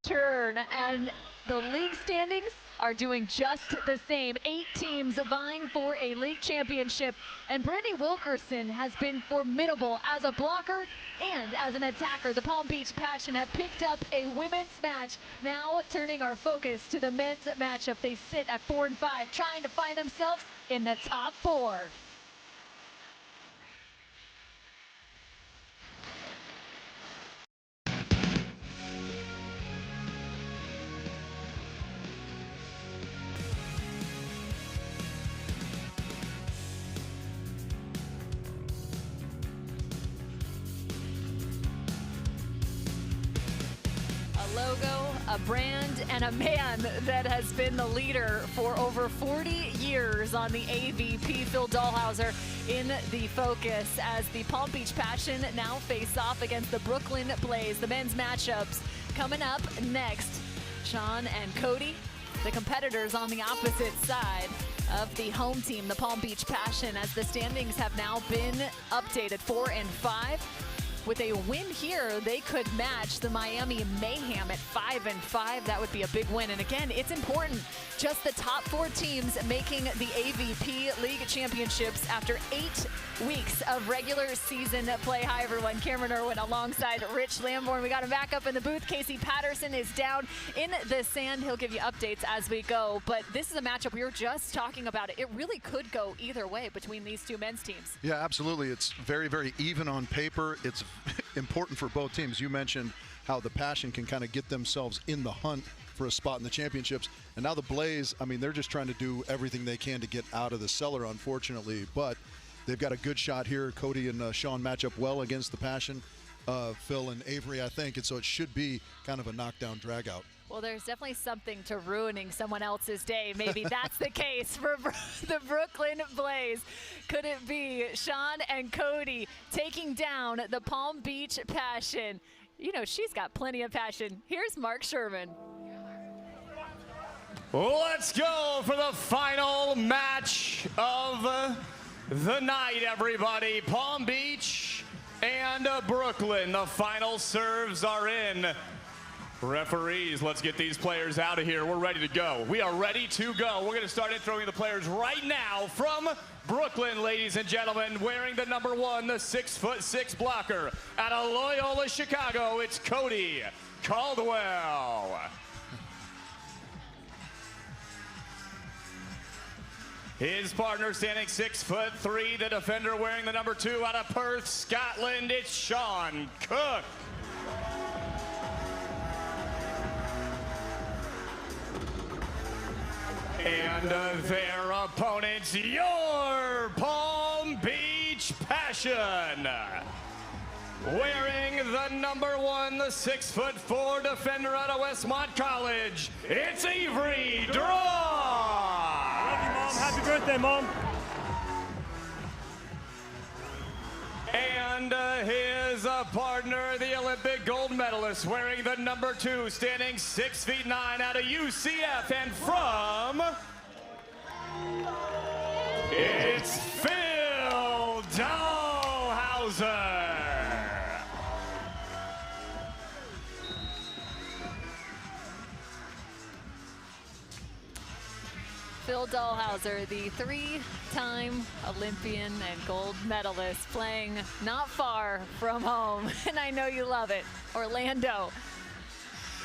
turn, and the league standings are doing just the same. 8 teams vying for a league championship, and Brittany Wilkerson has been formidable as a blocker and as an attacker. The Palm Beach Passion have picked up a women's match, now turning our focus to the men's matchup. They sit at 4 and 5, trying to find themselves in the top 4. Logo, a brand, and a man that has been the leader for over 40 years on the AVP. Phil Dalhausser in the focus as the Palm Beach Passion now face off against the Brooklyn Blaze. The men's matchups coming up next. Seain and Cody, the competitors on the opposite side of the home team, the Palm Beach Passion, as the standings have now been updated 4 and 5. With a win here, they could match the Miami Mayhem at 5 and 5. That would be a big win. And again, it's important. Just the top 4 teams making the AVP League Championships after 8 weeks of regular season play. Hi, everyone. Cameron Irwin alongside Rich Lamborn. We got him back up in the booth. Casey Patterson is down in the sand. He'll give you updates as we go. But this is a matchup we were just talking about. It really could go either way between these two men's teams. Yeah, absolutely. It's very, very even on paper. It's important for both teams. You mentioned how the Passion can kind of get themselves in the hunt for a spot in the championships. And now the Blaze, I mean, they're just trying to do everything they can to get out of the cellar, unfortunately. But they've got a good shot here. Cody and Seain match up well against the Passion. Phil and Avery, I think. And so it should be kind of a knockdown drag-out. Well, there's definitely something to ruining someone else's day. Maybe that's the case for the Brooklyn Blaze. Could it be Seain and Cody taking down the Palm Beach Passion? You know, she's got plenty of passion. Here's Mark Sherman. Let's go for the final match of the night, everybody. Palm Beach and Brooklyn. The final serves are in. Referees, let's get these players out of here. We're ready to go. We are ready to go. We're going to start introing the players right now from Brooklyn, ladies and gentlemen, wearing the number 1, the 6'6" blocker. Out of Loyola, Chicago, it's Cody Caldwell. His partner standing 6'3", the defender wearing the number 2 out of Perth, Scotland, it's Sean Cook. And their opponents, your Palm Beach Passion. Wearing the number 1, the 6'4" defender out of Westmont College, it's Avery Drost. Love you, Mom. Happy birthday, Mom. And his partner, the Olympic gold medalist, wearing the number 2, standing 6'9" out of UCF, and from, it's Phil Dalhausser. Phil Dalhausser, the 3-time Olympian and gold medalist, playing not far from home, and I know you love it, Orlando.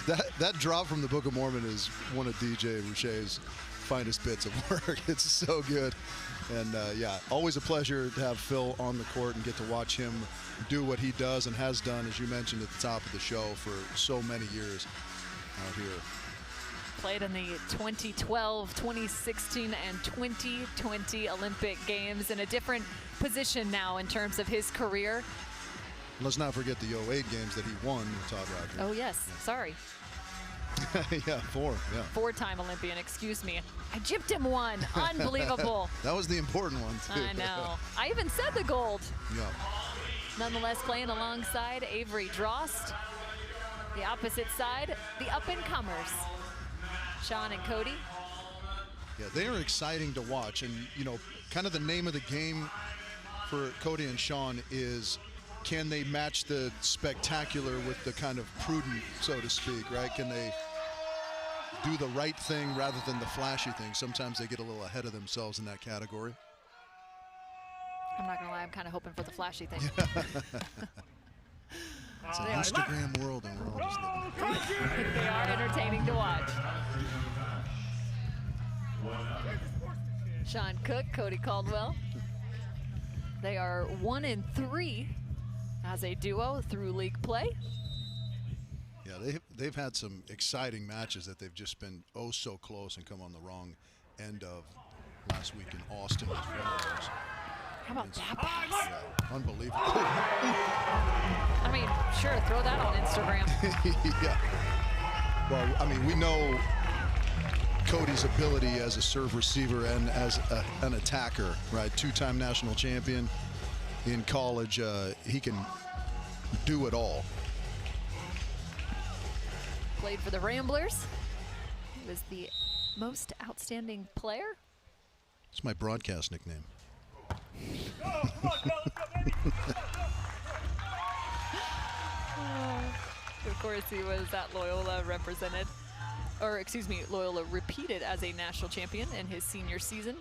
That drop from the Book of Mormon is one of DJ Rouche's finest bits of work. It's so good. And yeah, always a pleasure to have Phil on the court and get to watch him do what he does and has done, as you mentioned at the top of the show, for so many years out here. Played in the 2012, 2016, and 2020 Olympic Games, in a different position now in terms of his career. Let's not forget the 08 games that he won with Todd Rogers. Oh yes, sorry. Yeah, 4. Yeah. 4-time Olympian, excuse me. I gypped him one. Unbelievable. That was the important one, too. I know. I even said the gold. Yeah. Nonetheless, playing alongside Avery Drost. The opposite side, the up-and-comers. Seain and Cody. Yeah, they are exciting to watch. And, you know, kind of the name of the game for Cody and Seain is can they match the spectacular with the kind of prudent, so to speak, right? Can they do the right thing rather than the flashy thing? Sometimes they get a little ahead of themselves in that category. I'm not gonna lie, I'm kind of hoping for the flashy thing. It's an Instagram world, and we're all just living it. They are entertaining to watch. Sean Cook, Cody Caldwell. They are 1-3 as a duo through league play. Yeah, they've had some exciting matches that they've just been oh so close and come on the wrong end of. Last week in Austin was one of those. How about that pass? Yeah, unbelievable. I mean, sure, throw that on Instagram. Yeah. Well, I mean, we know Cody's ability as a serve receiver and as an attacker, right? Two-time national champion in college. He can do it all. Played for the Ramblers. He was the most outstanding player. It's my broadcast nickname. Of course, he was at Loyola represented, or excuse me, Loyola repeated as a national champion in his senior season.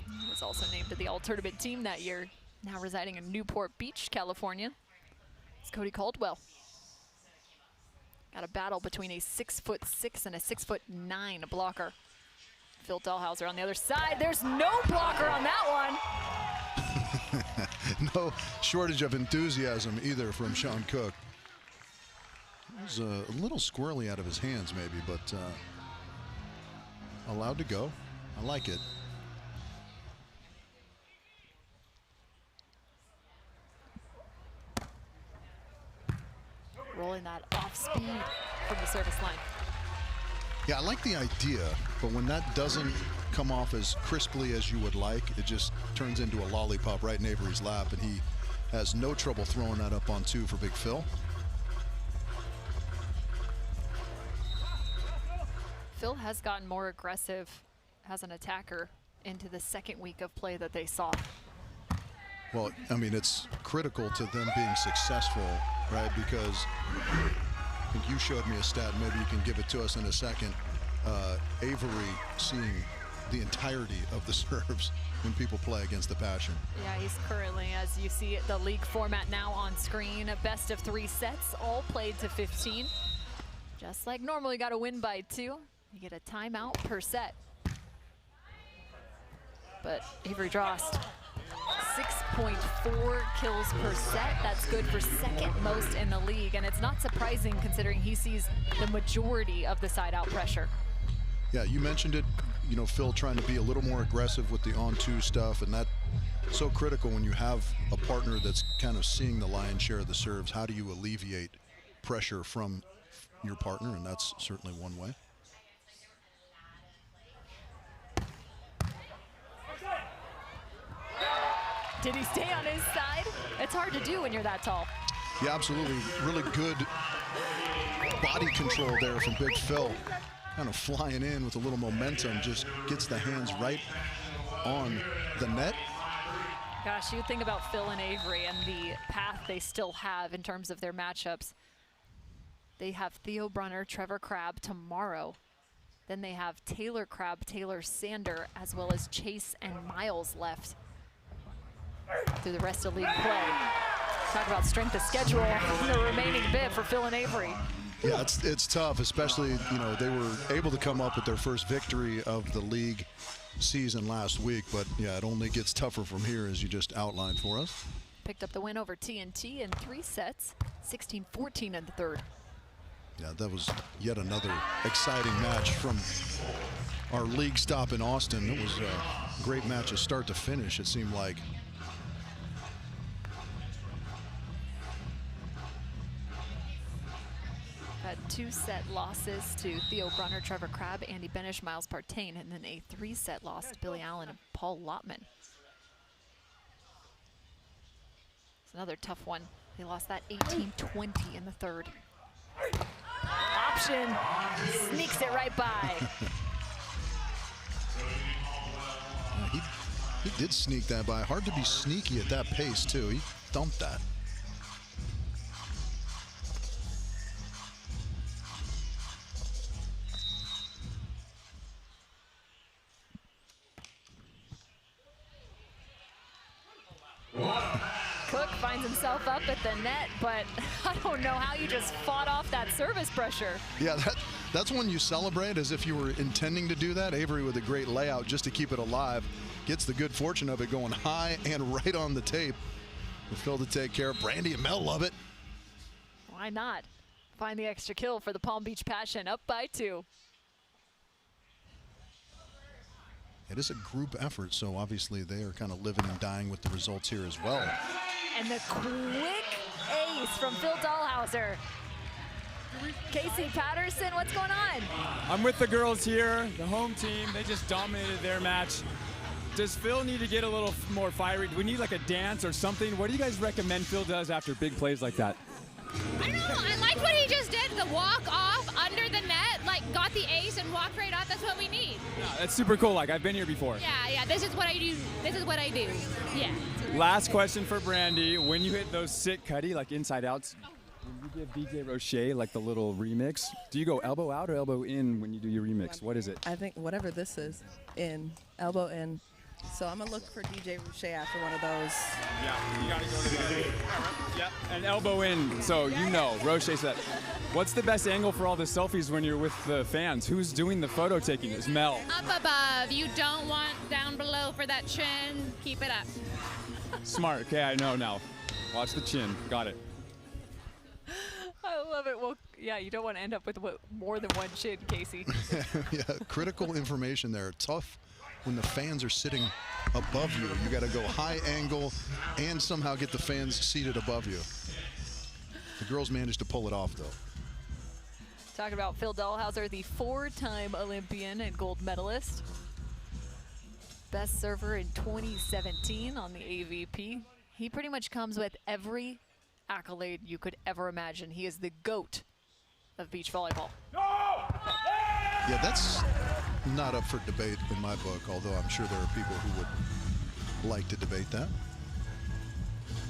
He was also named to the all-tournament team that year, now residing in Newport Beach, California. It's Cody Caldwell. Got a battle between a 6'6" and a 6'9" blocker. Phil Dalhausser on the other side. There's no blocker on that one. No shortage of enthusiasm either from Sean Cook. It was a little squirrely out of his hands maybe, but allowed to go. I like it. Rolling that off speed from the service line. Yeah, I like the idea, but when that doesn't come off as crisply as you would like, it just turns into a lollipop right in Avery's lap, and he has no trouble throwing that up on two for Big Phil. Phil has gotten more aggressive as an attacker into the second week of play that they saw. Well, I mean, it's critical to them being successful, right? Because I think you showed me a stat, maybe you can give it to us in a second. Avery seeing the entirety of the serves when people play against the Passion. Yeah, he's currently, as you see the league format now on screen, a best of 3 sets, all played to 15. Just like normal, you got to win by 2. You get a timeout per set. But Avery Drost, 6.4 kills per set. That's good for second most in the league, and it's not surprising considering he sees the majority of the side-out pressure. Yeah, you mentioned it, you know, Phil trying to be a little more aggressive with the on-two stuff, and that's so critical when you have a partner that's kind of seeing the lion's share of the serves. How do you alleviate pressure from your partner? And that's certainly one way. Did he stay on his side? It's hard to do when you're that tall. Yeah, absolutely. Really good body control there from Big Phil. Kind of flying in with a little momentum, just gets the hands right on the net. Gosh, you think about Phil and Avery and the path they still have in terms of their matchups. They have Theo Brunner, Trevor Crabb tomorrow. Then they have Taylor Crabb, Taylor Sander, as well as Chase and Miles left through the rest of league play. Talk about strength of schedule in the remaining bit for Phil and Avery. Yeah, it's tough, especially, you know, they were able to come up with their first victory of the league season last week, but yeah, it only gets tougher from here as you just outlined for us. Picked up the win over TNT in 3 sets, 16-14 in the third. Yeah, that was yet another exciting match from our league stop in Austin. It was a great match, start to finish, it seemed like. Had 2-set losses to Theo Brunner, Trevor Crabb, Andy Benish, Miles Partain, and then a 3-set loss to Billy Allen and Paul Lotman. It's another tough one. They lost that 18-20 in the third. Option, sneaks it right by. Yeah, he did sneak that by. Hard to be sneaky at that pace, too. He dumped that. Cook finds himself up at the net, but I don't know how you just fought off that service pressure. Yeah, that's when you celebrate as if you were intending to do that. Avery with a great layout just to keep it alive. Gets the good fortune of it going high and right on the tape. For Phil to take care of. Brandy and Mel love it. Why not? Find the extra kill for the Palm Beach Passion, up by 2. It is a group effort, so obviously they are kind of living and dying with the results here as well. And the quick ace from Phil Dalhausser. Casey Patterson, what's going on? I'm with the girls here, the home team. They just dominated their match. Does Phil need to get a little more fiery? Do we need like a dance or something? What do you guys recommend Phil does after big plays like that? I don't know. I like what he just did. The walk off under the net, like got the ace and walked right off. That's what we need. Yeah, that's super cool. Like I've been here before. Yeah. This is what I do. This is what I do. Yeah. Last question for Brandy. When you hit those sick Cody, like inside outs, when you give DJ Roche like the little remix, do you go elbow out or elbow in when you do your remix? What is it? I think whatever this is, in, elbow in. So I'm gonna look for DJ Roche after one of those. Yeah, you gotta go to the yep, and elbow in. So you know, Roche said that. What's the best angle for all the selfies when you're with the fans? Who's doing the photo taking? Is Mel? Up above. You don't want down below for that chin. Keep it up. Smart. Okay, I know now. Watch the chin. Got it. I love it. Well, yeah, you don't want to end up with more than one chin, Casey. Yeah, critical information there. Tough when the fans are sitting above you. You got to go high angle and somehow get the fans seated above you. The girls managed to pull it off, though. Talking about Phil Dalhausser, the 4-time Olympian and gold medalist. Best server in 2017 on the AVP. He pretty much comes with every accolade you could ever imagine. He is the GOAT of beach volleyball. Yeah, that's not up for debate in my book, although I'm sure there are people who would like to debate that.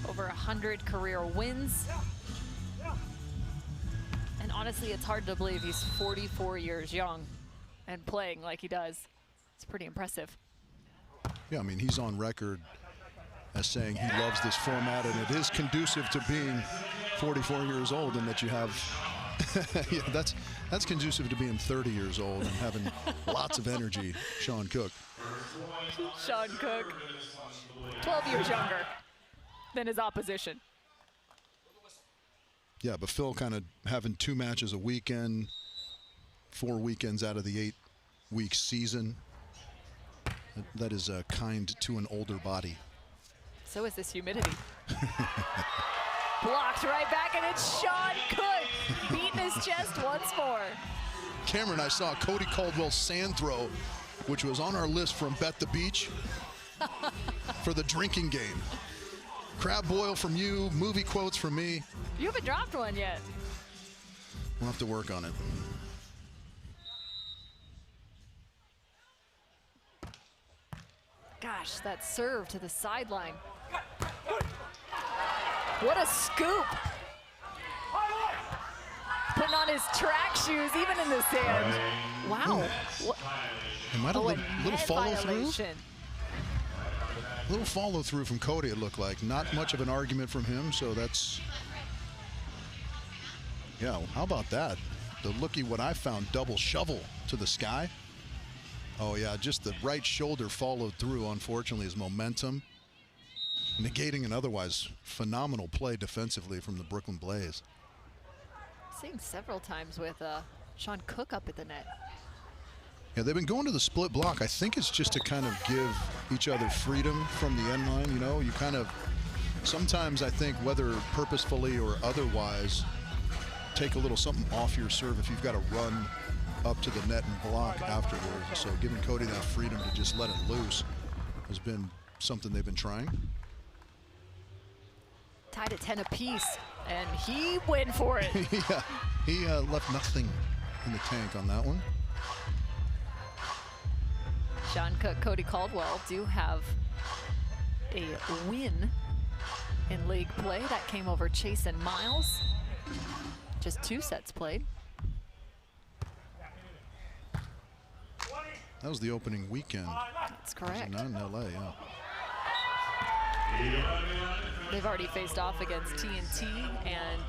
Over 100 career wins. And honestly, it's hard to believe he's 44 years young and playing like he does. It's pretty impressive. Yeah, I mean, he's on record as saying he loves this format, and it is conducive to being 44 years old, and that you have yeah, that's conducive to being 30 years old and having lots of energy. Sean Cook. Sean Cook, 12 years younger than his opposition. Yeah, but Phil kind of having 2 matches a weekend, 4 weekends out of the 8-week season. That is kind to an older body. So is this humidity. Blocked right back, and it's Sean Cook beating his chest once more. Cameron, I saw Cody Caldwell's sand throw, which was on our list from Bet the Beach for the drinking game. Crab boil from you, movie quotes from me. You haven't dropped one yet. We'll have to work on it. Gosh, that serve to the sideline. What a scoop. Putting on his track shoes, even in the sand. Wow. It might have a little follow through. violation. Little follow through from Cody, it looked like. Not much of an argument from him, so that's. Yeah, how about that? The looky what I found, double shovel to the sky. Oh yeah, just the right shoulder followed through, unfortunately, his momentum. Negating an otherwise phenomenal play defensively from the Brooklyn Blaze. Seeing several times with Sean Cook up at the net. Yeah, they've been going to the split block. I think it's just to kind of give each other freedom from the end line. You know, you kind of, sometimes I think, whether purposefully or otherwise, take a little something off your serve if you've got to run up to the net and block afterwards. So giving Cody that freedom to just let it loose has been something they've been trying. Tied at 10 apiece, and he went for it. Yeah, he left nothing in the tank on that one. Sean Cook, Cody Caldwell do have a win in league play. That came over Chase and Miles. Just 2 sets played. That was the opening weekend. That's correct. Not in LA, yeah. They've already faced off against TNT and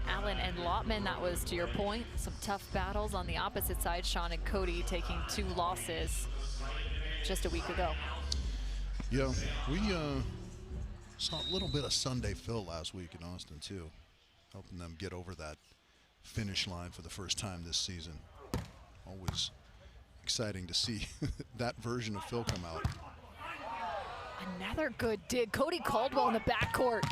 Allen and Lotman. That was, to your point, some tough battles on the opposite side. Seain and Cody taking 2 losses just a week ago. Yeah, we saw a little bit of Sunday Phil last week in Austin too, helping them get over that finish line for the first time this season. Always exciting to see that version of Phil come out. Another good dig. Cody Caldwell in the backcourt.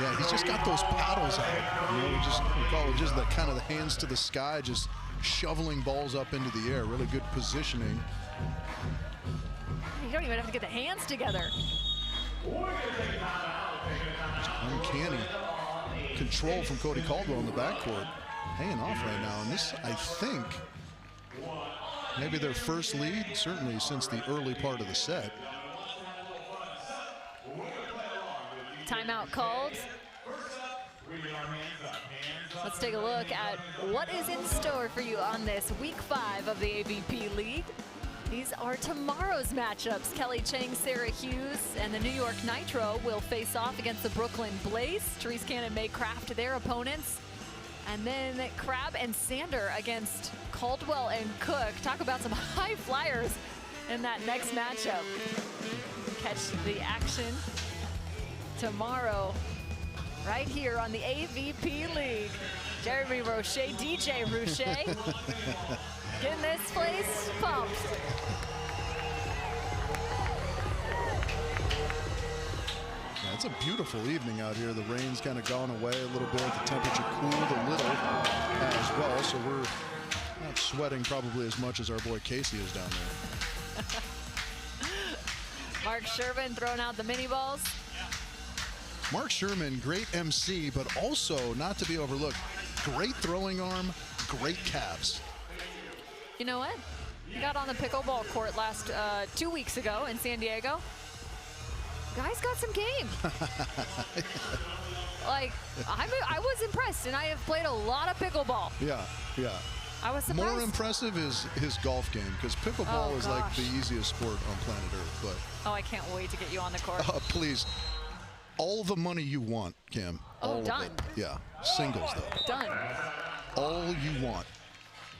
Yeah, he's just got those paddles out. You know, we call it just the kind of the hands to the sky, just shoveling balls up into the air. Really good positioning. You don't even have to get the hands together. Just uncanny control from Cody Caldwell in the backcourt. Paying off right now. And this, I think, maybe their first lead, certainly since the early part of the set. Timeout called. Let's take a look at what is in store for you on this week 5 of the AVP League. These are tomorrow's matchups. Kelly Chang, Sarah Hughes, and the New York Nitro will face off against the Brooklyn Blaze. Therese Cannon, May Craft, their opponents. And then Crab and Sander against Caldwell and Cook. Talk about some high flyers in that next matchup. Catch the action tomorrow right here on the AVP League. Jeremy Roche, DJ Roche, getting this place pumped. Yeah, it's a beautiful evening out here. The rain's kind of gone away a little bit. The temperature cooled a little as well, so we're not sweating probably as much as our boy Casey is down there. Mark Sherman throwing out the mini balls. Mark Sherman, great MC, but also, not to be overlooked, great throwing arm, great calves. You know what? He got on the pickleball court last 2 weeks ago in San Diego. Guy's got some game. Like, I was impressed, and I have played a lot of pickleball. Yeah, yeah. I was surprised. More impressive is his golf game, because pickleball is like the easiest sport on planet Earth. But I can't wait to get you on the court. Please. All the money you want, Kim. All done. of it. Yeah, singles though. Done. All you want.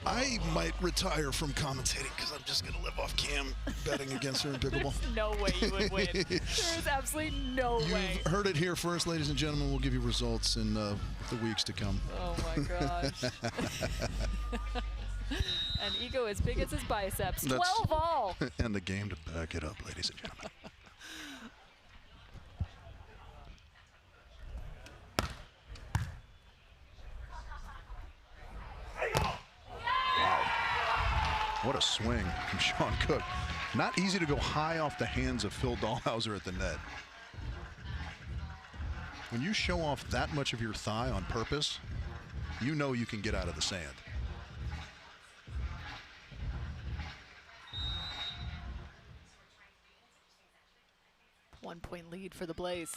I might retire from commentating because I'm just going to live off Cam betting against her in pickleball. No way you would win. There's absolutely no way. You've heard it here first, ladies and gentlemen. We'll give you results in the weeks to come. Oh my gosh. An ego as big as his biceps. 12 all. And the game to back it up, ladies and gentlemen. What a swing from Sean Cook. Not easy to go high off the hands of Phil Dalhausser at the net. When you show off that much of your thigh on purpose, you know you can get out of the sand. One-point lead for the Blaze.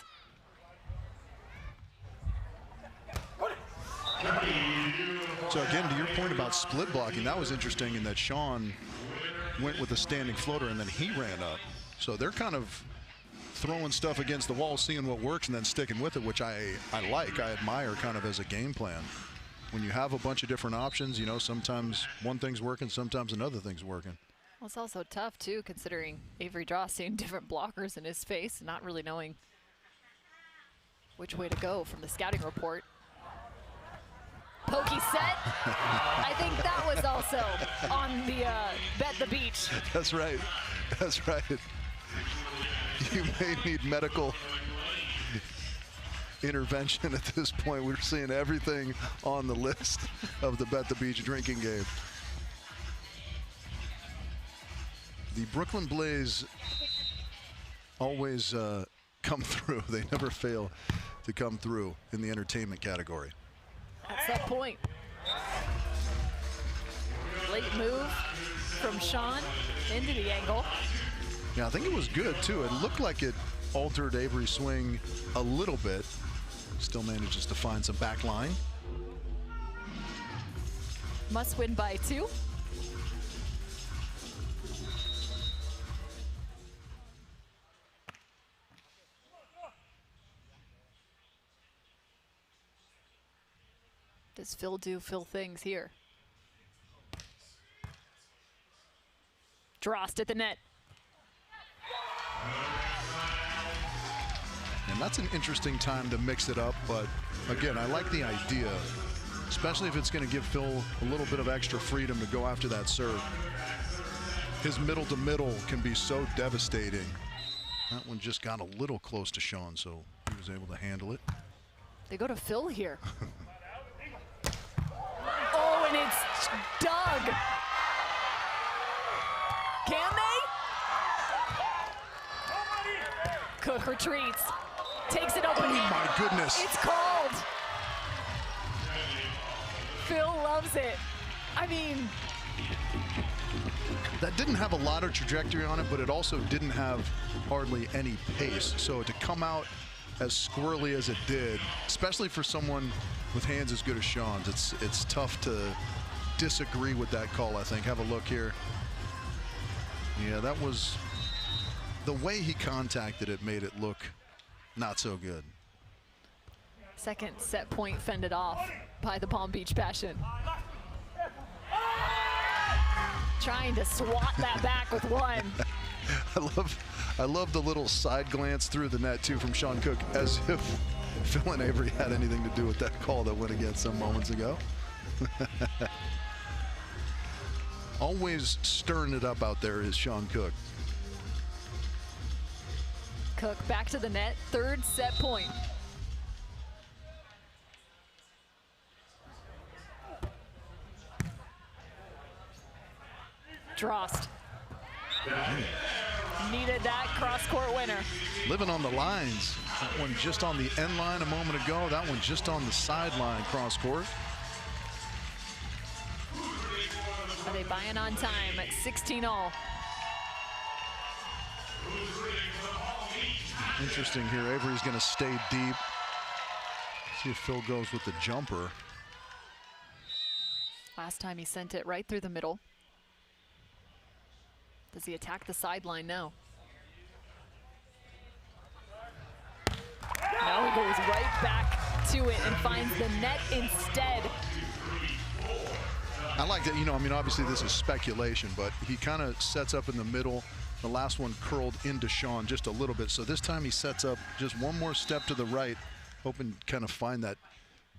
So again, to your point about split blocking, that was interesting in that Sean went with a standing floater and then he ran up. So they're kind of throwing stuff against the wall, seeing what works and then sticking with it, which I like, I admire kind of as a game plan. When you have a bunch of different options, you know, sometimes one thing's working, sometimes another thing's working. Well, it's also tough too, considering Avery Drost seeing different blockers in his face and not really knowing which way to go from the scouting report. Pokey set. I think that was also on the Bet the Beach. That's right. That's right. You may need medical intervention at this point. We're seeing everything on the list of the Bet the Beach drinking game. The Brooklyn Blaze always come through. They never fail to come through in the entertainment category. That's that point. Late move from Sean into the angle. Yeah, I think it was good too. It looked like it altered Avery's swing a little bit. Still manages to find some back line. Must win by 2. Does Phil do Phil things here? Drost at the net. And that's an interesting time to mix it up, but again, I like the idea, especially if it's going to give Phil a little bit of extra freedom to go after that serve. His middle to middle can be so devastating. That one just got a little close to Seain, so he was able to handle it. They go to Phil here. Oh, and it's Doug. Can they? Cook retreats. Takes it open. Oh my goodness. It's called. Phil loves it. I mean, that didn't have a lot of trajectory on it, but it also didn't have hardly any pace. So to come out as squirrely as it did, especially for someone with hands as good as Sean's, it's tough to disagree with that call, I think. Have a look here. Yeah, that was, the way he contacted it made it look not so good. second set point fended off by the Palm Beach Passion. Trying to swat that back with one. I love the little side glance through the net too from Seain Cook, as if Phil and Avery had anything to do with that call that went against them moments ago. Always stirring it up out there is Seain Cook. Cook back to the net, third set point. Drost. Needed that cross-court winner. Living on the lines. That one just on the end line a moment ago. That one just on the sideline cross-court. Are they buying on time at 16-all? Interesting here. Avery's going to stay deep. See if Phil goes with the jumper. Last time he sent it right through the middle. Does he attack the sideline now? No, he goes right back to it and finds the net instead. I like that, you know, I mean, obviously this is speculation, but he kind of sets up in the middle. The last one curled into Seain just a little bit. So this time he sets up just one more step to the right, hoping to kind of find that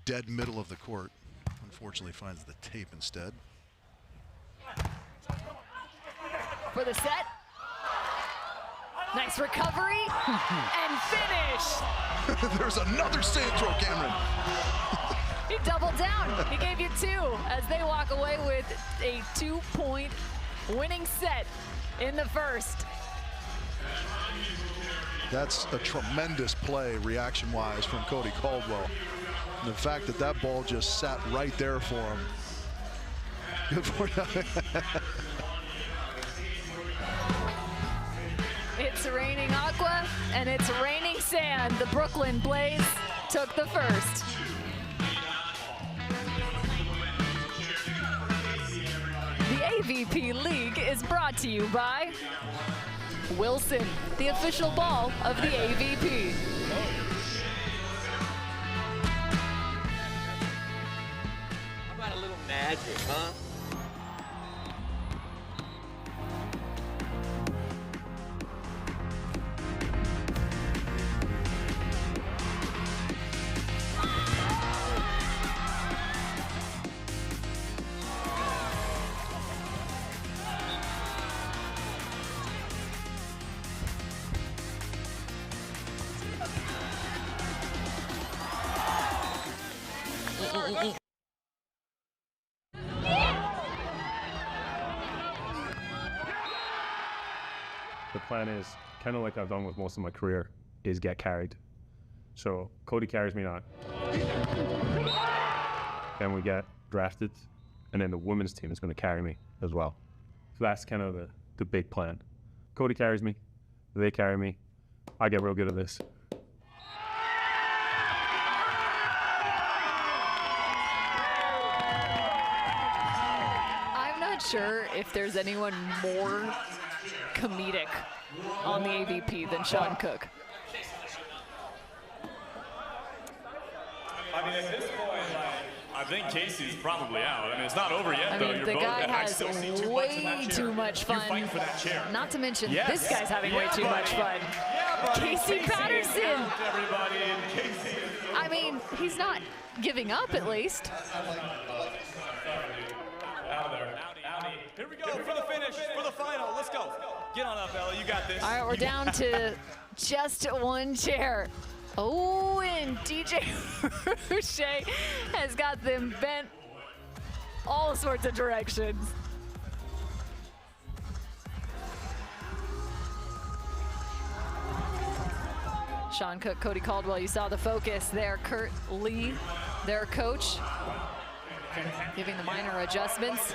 dead middle of the court. Unfortunately finds the tape instead. For the set. Nice recovery and finish. There's another sand throw, Cameron. He doubled down. He gave you two as they walk away with a 2-point winning set in the first. That's a tremendous play reaction-wise from Cody Caldwell. And the fact that that ball just sat right there for him. Good for him. It's raining aqua and it's raining sand. The Brooklyn Blaze took the first. The AVP League is brought to you by Wilson, the official ball of the AVP. How about a little magic, huh? The plan is, kind of like I've done with most of my career, is get carried. So Cody carries me now. Then we get drafted, and then the women's team is going to carry me as well. So that's kind of the big plan. Cody carries me, they carry me, I get real good at this. I'm not sure if there's anyone more comedic on the AVP than Seain Cook. I mean, at this point, like, I think Casey's probably out. I mean, it's not over yet, I though. mean, You're the both, guy I has still see too much in that way chair. too much fun. You fight for that chair. Not to mention, Yes. this guy's having way Yeah, too much buddy. fun. Yeah, buddy. Casey Casey Patterson. is out, everybody, and Casey is I mean, he's not giving up at least. out of there. Here we go for the finish, for the final. Let's go. Get on up, Ella. You got this. All right, we're down to just one chair. Oh, and DJ Rouchet has got them bent all sorts of directions. Sean Cook, Cody Caldwell, you saw the focus there. Kurt Lee, their coach, giving the minor adjustments.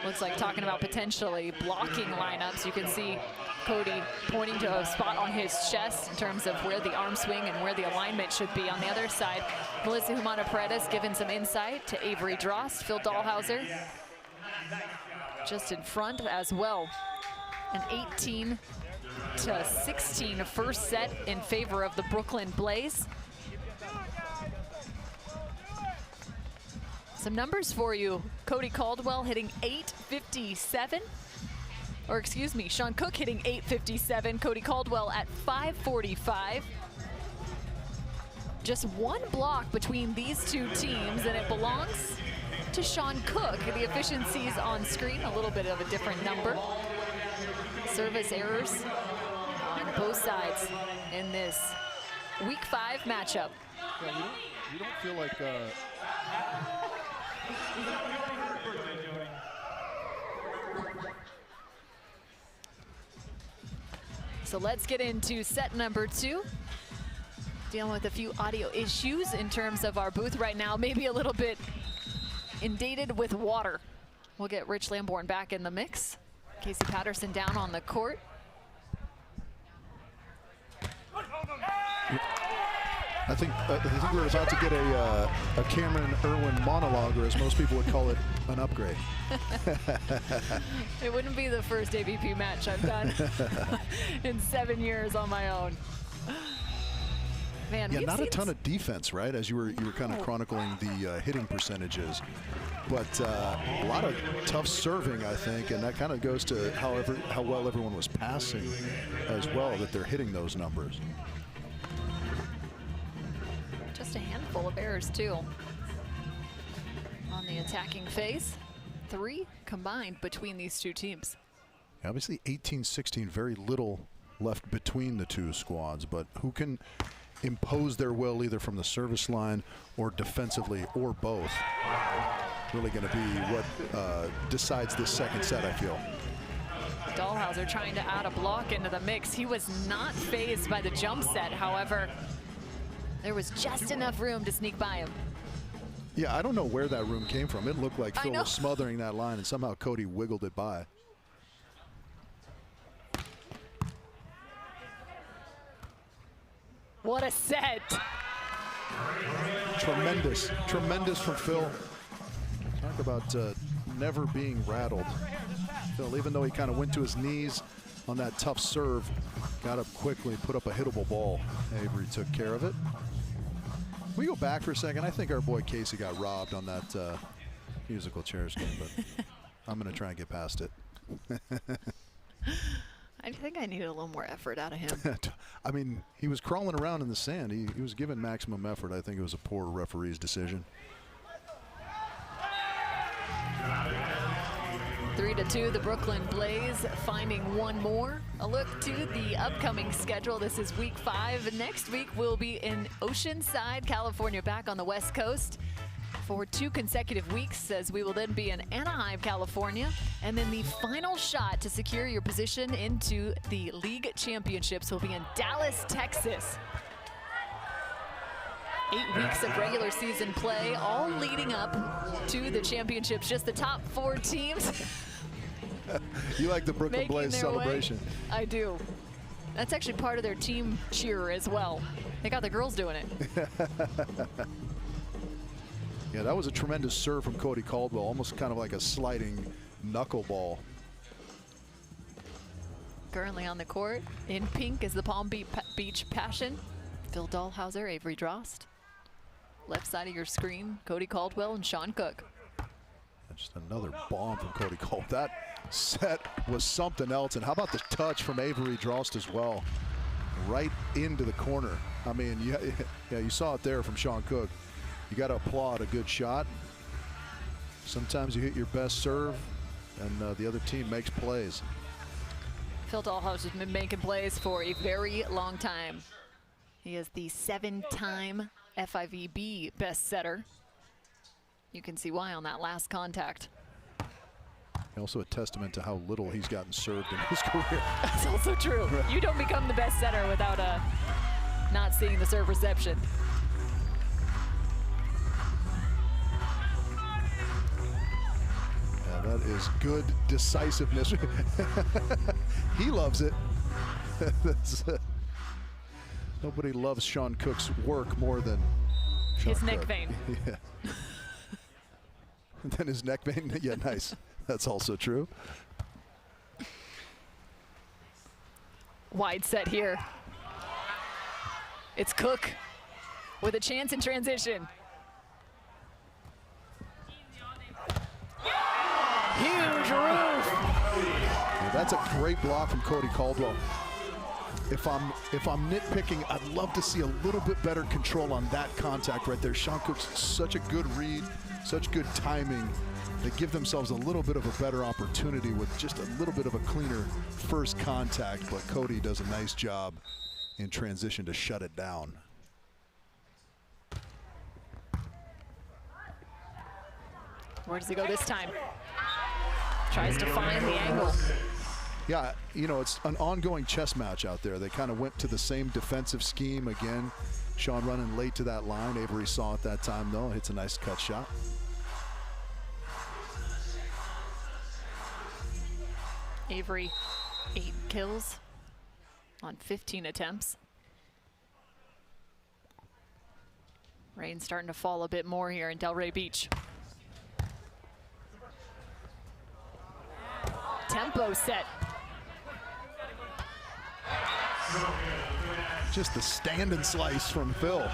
Looks like talking about potentially blocking lineups. You can see Cody pointing to a spot on his chest in terms of where the arm swing and where the alignment should be. On the other side, Melissa Humana-Paredes giving some insight to Avery Drost. Phil Dalhausser just in front as well. An 18-16 first set in favor of the Brooklyn Blaze. Some numbers for you. Cody Caldwell hitting 857. Or excuse me, Sean Cook hitting 857. Cody Caldwell at 545. Just one block between these two teams, and it belongs to Sean Cook. The efficiencies on screen, a little bit of a different number. Service errors on both sides in this Week 5 matchup. Yeah, you don't feel like So let's get into set number 2. Dealing with a few audio issues in terms of our booth right now, maybe a little bit inundated with water. We'll get Rich Lamborn back in the mix. Casey Patterson down on the court. I think we're about to get a Cameron Irwin monologue, or as most people would call it, an upgrade. It wouldn't be the first AVP match I've done in 7 years on my own. Man, yeah, not a ton of defense, right? As you were kind of chronicling the hitting percentages, but a lot of tough serving, I think, and that kind of goes to how well everyone was passing as well, that they're hitting those numbers. Just a handful of errors too on the attacking phase. 3 combined between these two teams. Obviously 18-16, very little left between the two squads, but who can impose their will either from the service line or defensively or both? Really going to be what decides this second set, I feel. Dalhausser trying to add a block into the mix. He was not fazed by the jump set, however, there was just enough room to sneak by him. Yeah, I don't know where that room came from. It looked like Phil was smothering that line, and somehow Cody wiggled it by. What a set. Tremendous, tremendous from Phil. Talk about never being rattled. Phil, even though he kind of went to his knees on that tough serve, got up quickly, put up a hittable ball. Avery took care of it. We go back for a second. I think our boy Casey got robbed on that musical chairs game, but I'm going to try and get past it. I think I needed a little more effort out of him. I mean, he was crawling around in the sand. He was given maximum effort. I think it was a poor referee's decision. 3-2, the Brooklyn Blaze finding one more. A look to the upcoming schedule. This is week 5. Next week we'll be in Oceanside, California, back on the West Coast for 2 consecutive weeks, as we will then be in Anaheim, California. And then the final shot to secure your position into the league championships will be in Dallas, Texas. 8 weeks of regular season play, all leading up to the championships. Just the top 4 teams. You like the Brooklyn Blaze celebration. Way. I do. That's actually part of their team cheer as well. They got the girls doing it. Yeah, that was a tremendous serve from Cody Caldwell, almost kind of like a sliding knuckleball. Currently on the court, in pink is the Palm Beach Passion. Phil Dalhausser, Avery Drost. Left side of your screen, Cody Caldwell and Sean Cook. Just another bomb from Cody Caldwell. That set was something else. And how about the touch from Avery Drost as well? Right into the corner. I mean, yeah, you saw it there from Sean Cook. You got to applaud a good shot. Sometimes you hit your best serve, and the other team makes plays. Phil Dalhausser has been making plays for a very long time. He is the 7-time FIVB best setter. You can see why on that last contact. Also a testament to how little he's gotten served in his career. That's also true. Right. You don't become the best setter without not seeing the serve reception. Yeah, that is good decisiveness. He loves it. Nobody loves Sean Cook's work more than Sean his neck Cook. vein. Yeah. And then his neck vein. Yeah, nice. That's also true. Wide set here. It's Cook with a chance in transition. Huge roof. Yeah, that's a great block from Cody Caldwell. If I'm nitpicking, I'd love to see a little bit better control on that contact right there. Sean Cook's such a good read, such good timing. They give themselves a little bit of a better opportunity with just a little bit of a cleaner first contact, but Cody does a nice job in transition to shut it down. Where does he go this time? Tries to find the angle. Yeah, you know, it's an ongoing chess match out there. They kind of went to the same defensive scheme again. Sean running late to that line. Avery saw it that time, though. Hits a nice cut shot. Avery, 8 kills on 15 attempts. Rain's starting to fall a bit more here in Delray Beach. Tempo set. Just the stand and slice from Phil.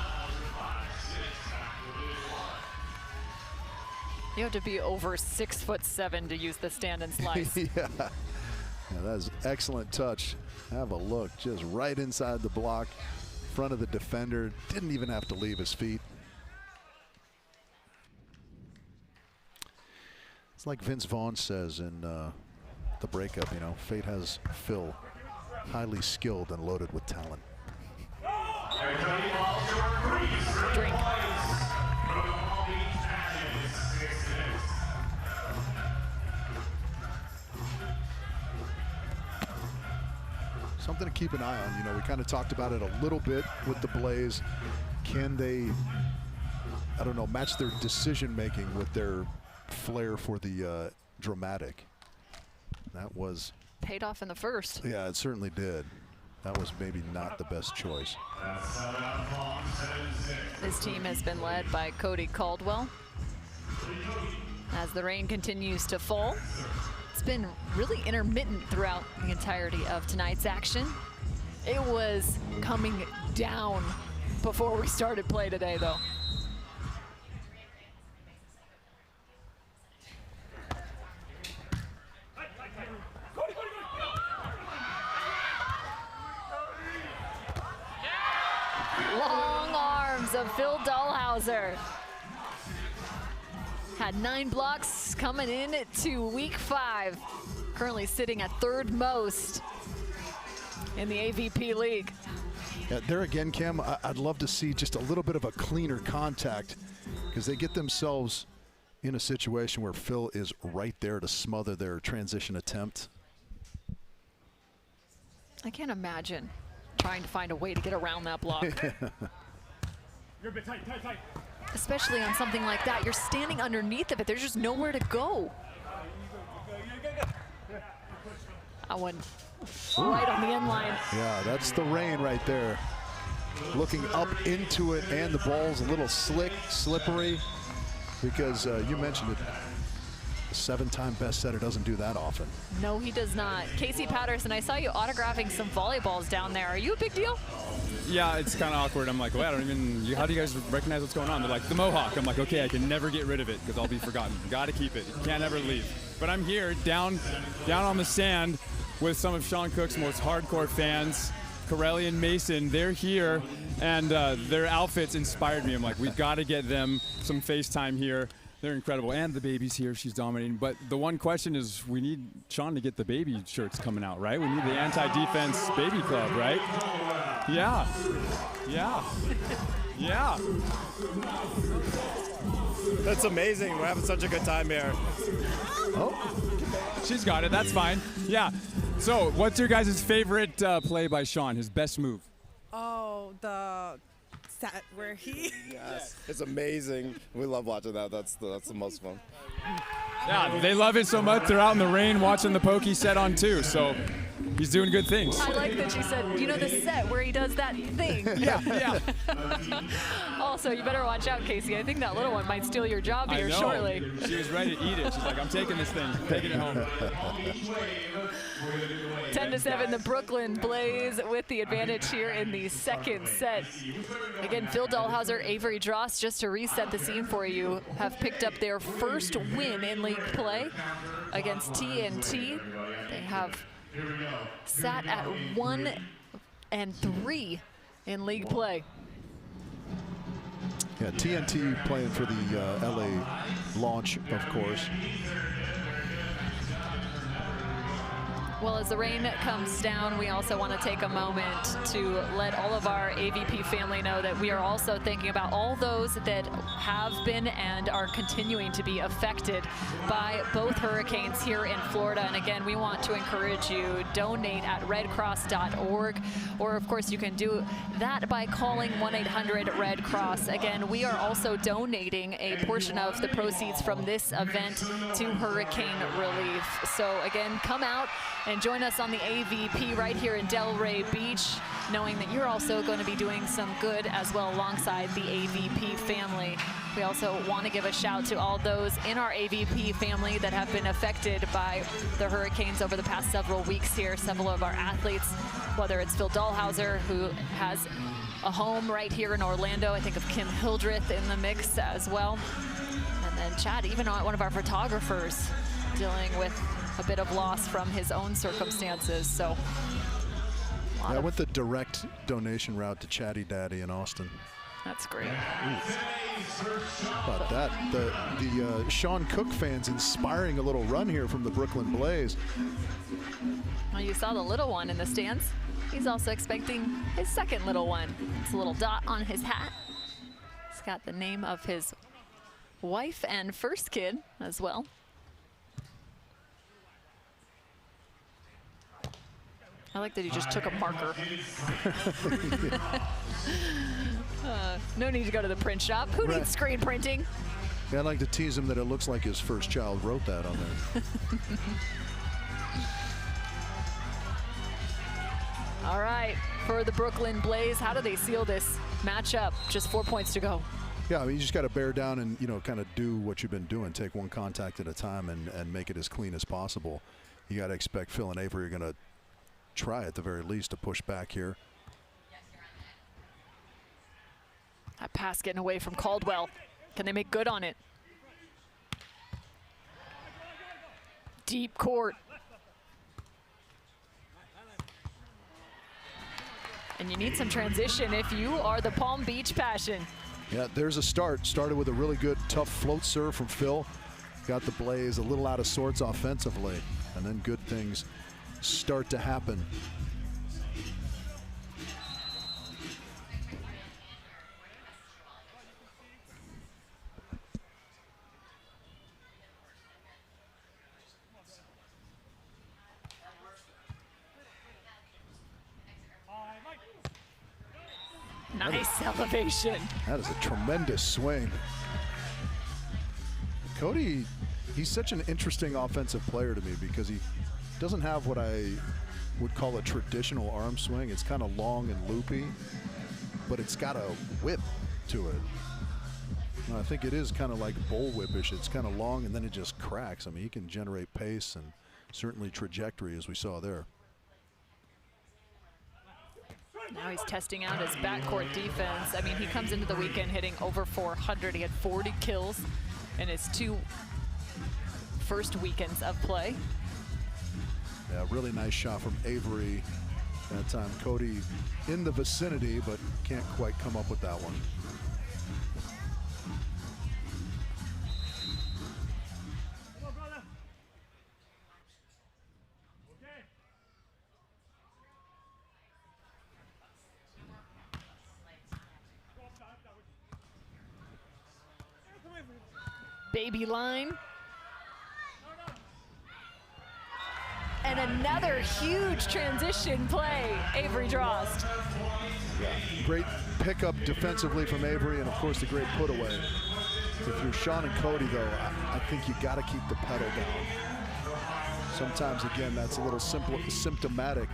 You have to be over 6'7" to use the stand and slice. Yeah, that is excellent touch. Have a look, just right inside the block, front of the defender. Didn't even have to leave his feet. It's like Vince Vaughn says in the breakup, you know, fate has Phil highly skilled and loaded with talent. Drink. Something to keep an eye on. You know, we kind of talked about it a little bit with the Blaze. Can they, I don't know, match their decision making with their flair for the dramatic? That was paid off in the first. Yeah, it certainly did. That was maybe not the best choice. This team has been led by Cody Caldwell. As the rain continues to fall, it's been really intermittent throughout the entirety of tonight's action. It was coming down before we started play today, though. Long arms of Phil Dalhausser. Had 9 blocks coming in to week 5. Currently sitting at 3rd most in the AVP league. Yeah, there again, Cam, I'd love to see just a little bit of a cleaner contact because they get themselves in a situation where Phil is right there to smother their transition attempt. I can't imagine trying to find a way to get around that block. You're a bit tight. Especially on something like that. You're standing underneath of it. There's just nowhere to go. That one right on the end line. Yeah, that's the rain right there. Looking up into it, and the ball's a little slick, slippery, because you mentioned it. 7-time best setter doesn't do that often. No, he does not. Casey Patterson, I saw you autographing some volleyballs down there. Are you a big deal? Yeah, it's kind of awkward. I'm like, well, I don't even, how do you guys recognize what's going on? They're like, the Mohawk. I'm like, okay, I can never get rid of it because I'll be forgotten. Got to keep it. Can't ever leave. But I'm here down on the sand with some of Sean Cook's most hardcore fans, Corelli and Mason. They're here, and their outfits inspired me. I'm like, we've got to get them some FaceTime here. They're incredible. And the baby's here. She's dominating. But the one question is, we need Sean to get the baby shirts coming out, right? We need the anti-defense baby club, right? Yeah. Yeah. Yeah. That's amazing. We're having such a good time here. Oh, she's got it. That's fine. Yeah. So what's your guys' favorite play by Sean, his best move? Oh, the set where he... Yes, it's amazing. We love watching that. That's the most fun. Yeah, they love it so much. They're out in the rain watching the pokey set on too. So he's doing good things. I like that she said, you know, the set where he does that thing. Yeah. Also, you better watch out, Casey. I think that little one might steal your job here shortly. She was ready to eat it. She's like, I'm taking this thing, taking it home. 10-7, the Brooklyn Blaze with the advantage here in the second set. Again, Phil Dalhausser, Avery Drost, just to reset the scene for you, have picked up their first win in league play against TNT. They have sat at 1-3 in league play. Yeah, TNT playing for the LA launch, of course. Well, as the rain comes down, we also want to take a moment to let all of our AVP family know that we are also thinking about all those that have been and are continuing to be affected by both hurricanes here in Florida. And again, we want to encourage you, donate at redcross.org, or of course you can do that by calling 1-800-RED-CROSS. Again, we are also donating a portion of the proceeds from this event to hurricane relief. So again, come out and join us on the AVP right here in Delray Beach, knowing that you're also going to be doing some good as well alongside the AVP family. We also want to give a shout to all those in our AVP family that have been affected by the hurricanes over the past several weeks here. Several of our athletes, whether it's Phil Dalhausser, who has a home right here in Orlando. I think of Kim Hildreth in the mix as well. And then Chad, even one of our photographers, dealing with a bit of loss from his own circumstances. So I went the direct donation route to Chatty Daddy in Austin. That's great. How about that? The Sean Cook fans inspiring a little run here from the Brooklyn Blaze. Well, you saw the little one in the stands. He's also expecting his second little one. It's a little dot on his hat. He's got the name of his wife and first kid as well. I like that he just took a marker. No need to go to the print shop. Who needs screen printing? Yeah, I'd like to tease him that it looks like his first child wrote that on there. All right, for the Brooklyn Blaze, how do they seal this matchup? Just 4 points to go. Yeah, I mean, you just got to bear down and, you know, kind of do what you've been doing. Take one contact at a time and make it as clean as possible. You got to expect Phil and Avery are going to try at the very least to push back here. That pass getting away from Caldwell. Can they make good on it? Deep court. And you need some transition if you are the Palm Beach Passion. Yeah, there's a start. Started with a really good, tough float serve from Phil. Got the Blaze a little out of sorts offensively, and then good things start to happen. Nice elevation. That is a tremendous swing. Cody, he's such an interesting offensive player to me because he doesn't have what I would call a traditional arm swing. It's kind of long and loopy, but it's got a whip to it. I think it is kind of like bullwhip-ish. It's kind of long and then it just cracks. I mean, he can generate pace and certainly trajectory as we saw there. Now he's testing out his backcourt defense. I mean, he comes into the weekend hitting over 400. He had 40 kills in his 2 first weekends of play. Yeah, really nice shot from Avery. That time Cody in the vicinity, but can't quite come up with that one. Baby line. And another huge transition play, Avery Drost. Yeah, great pickup defensively from Avery, and of course the great put away. If you're Seain and Cody though, I think you gotta keep the pedal down. Sometimes again, that's a little symptomatic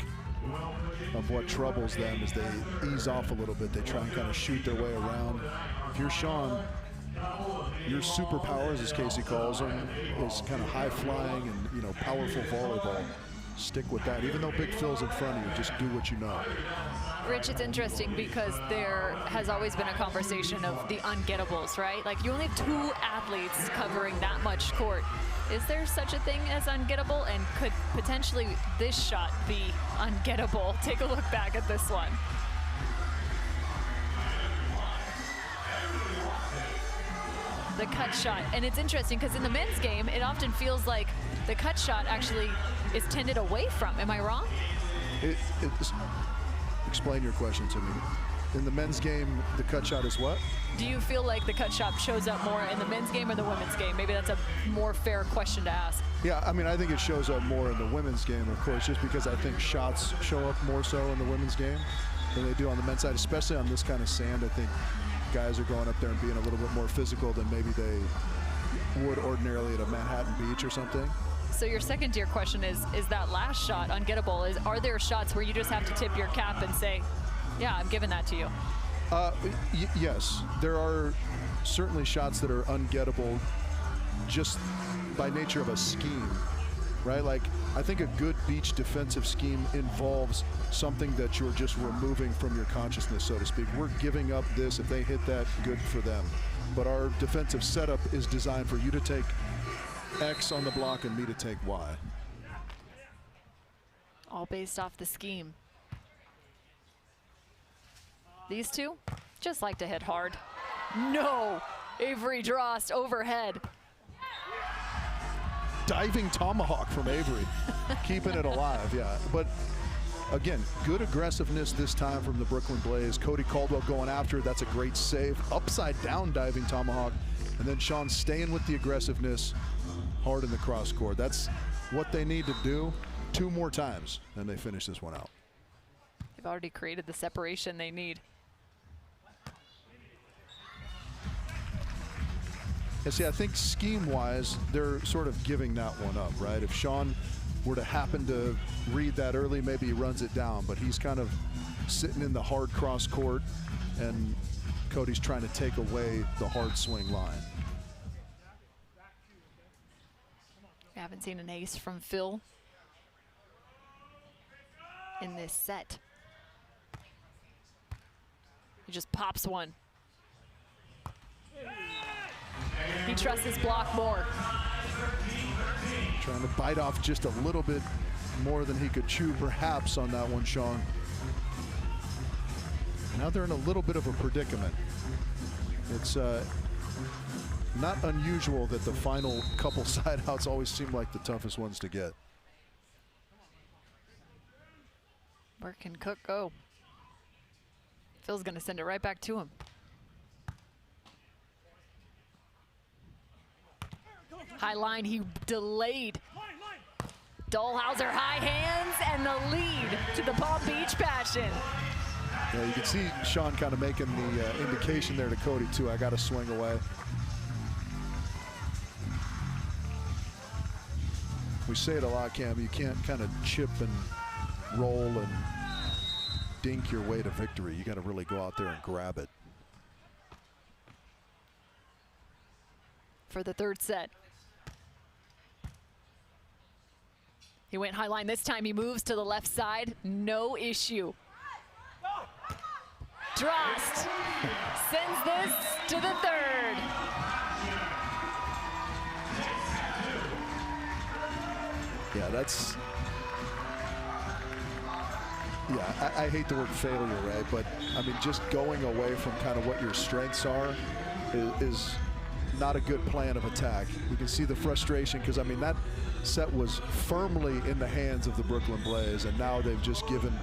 of what troubles them as they ease off a little bit. They try and kind of shoot their way around. If you're Seain, your superpowers, as Casey calls them, is kind of high flying and, you know, powerful volleyball. Stick with that. Even though Big Phil's in front of you, just do what you know. Rich, it's interesting because there has always been a conversation of the ungettables, right? Like, you only have 2 athletes covering that much court. Is there such a thing as ungettable, and could potentially this shot be ungettable? Take a look back at this one. The cut shot, and it's interesting because in the men's game, it often feels like the cut shot actually is tended away from. Am I wrong? Explain your question to me. In the men's game, the cut shot is what? Do you feel like the cut shot shows up more in the men's game or the women's game? Maybe that's a more fair question to ask. Yeah, I mean, I think it shows up more in the women's game, of course, just because I think shots show up more so in the women's game than they do on the men's side, especially on this kind of sand. I think guys are going up there and being a little bit more physical than maybe they would ordinarily at a Manhattan beach or something. So your second tier question is that last shot ungettable? Are there shots where you just have to tip your cap and say, yeah, I'm giving that to you? Yes, there are certainly shots that are ungettable just by nature of a scheme, right? Like, I think a good beach defensive scheme involves something that you're just removing from your consciousness, so to speak. We're giving up this. If they hit that, good for them. But our defensive setup is designed for you to take X on the block and me to take Y. All based off the scheme. These two just like to hit hard. No! Avery Drost overhead. Diving tomahawk from Avery. Keeping it alive, yeah. But again, good aggressiveness this time from the Brooklyn Blaze. Cody Caldwell going after, that's a great save. Upside down diving tomahawk. And then Seain staying with the aggressiveness hard in the cross court. That's what they need to do 2 more times, and they finish this one out. They've already created the separation they need. Yeah, see, I think scheme-wise, they're sort of giving that one up, right? If Seain were to happen to read that early, maybe he runs it down, but he's kind of sitting in the hard cross court, and Cody's trying to take away the hard swing line. We haven't seen an ace from Phil in this set. He just pops one. He trusts his block more. Trying to bite off just a little bit more than he could chew, perhaps, on that one, Seain. Now they're in a little bit of a predicament. It's not unusual that the final couple side outs always seem like the toughest ones to get. Where can Cook go? Phil's going to send it right back to him. High line, he delayed. Dalhausser, high hands, and the lead to the Palm Beach Passion. Yeah, you can see Seain kind of making the indication there to Cody, too. I got to swing away. We say it a lot, Cam. You can't kind of chip and roll and dink your way to victory. You got to really go out there and grab it. for the third set. He went high line this time. He moves to the left side. No issue. Drost sends this to the third. Yeah, that's... Yeah, I hate the word failure, right? But, I mean, just going away from kind of what your strengths are is not a good plan of attack. You can see the frustration because, I mean, that set was firmly in the hands of the Brooklyn Blaze, and now they've just given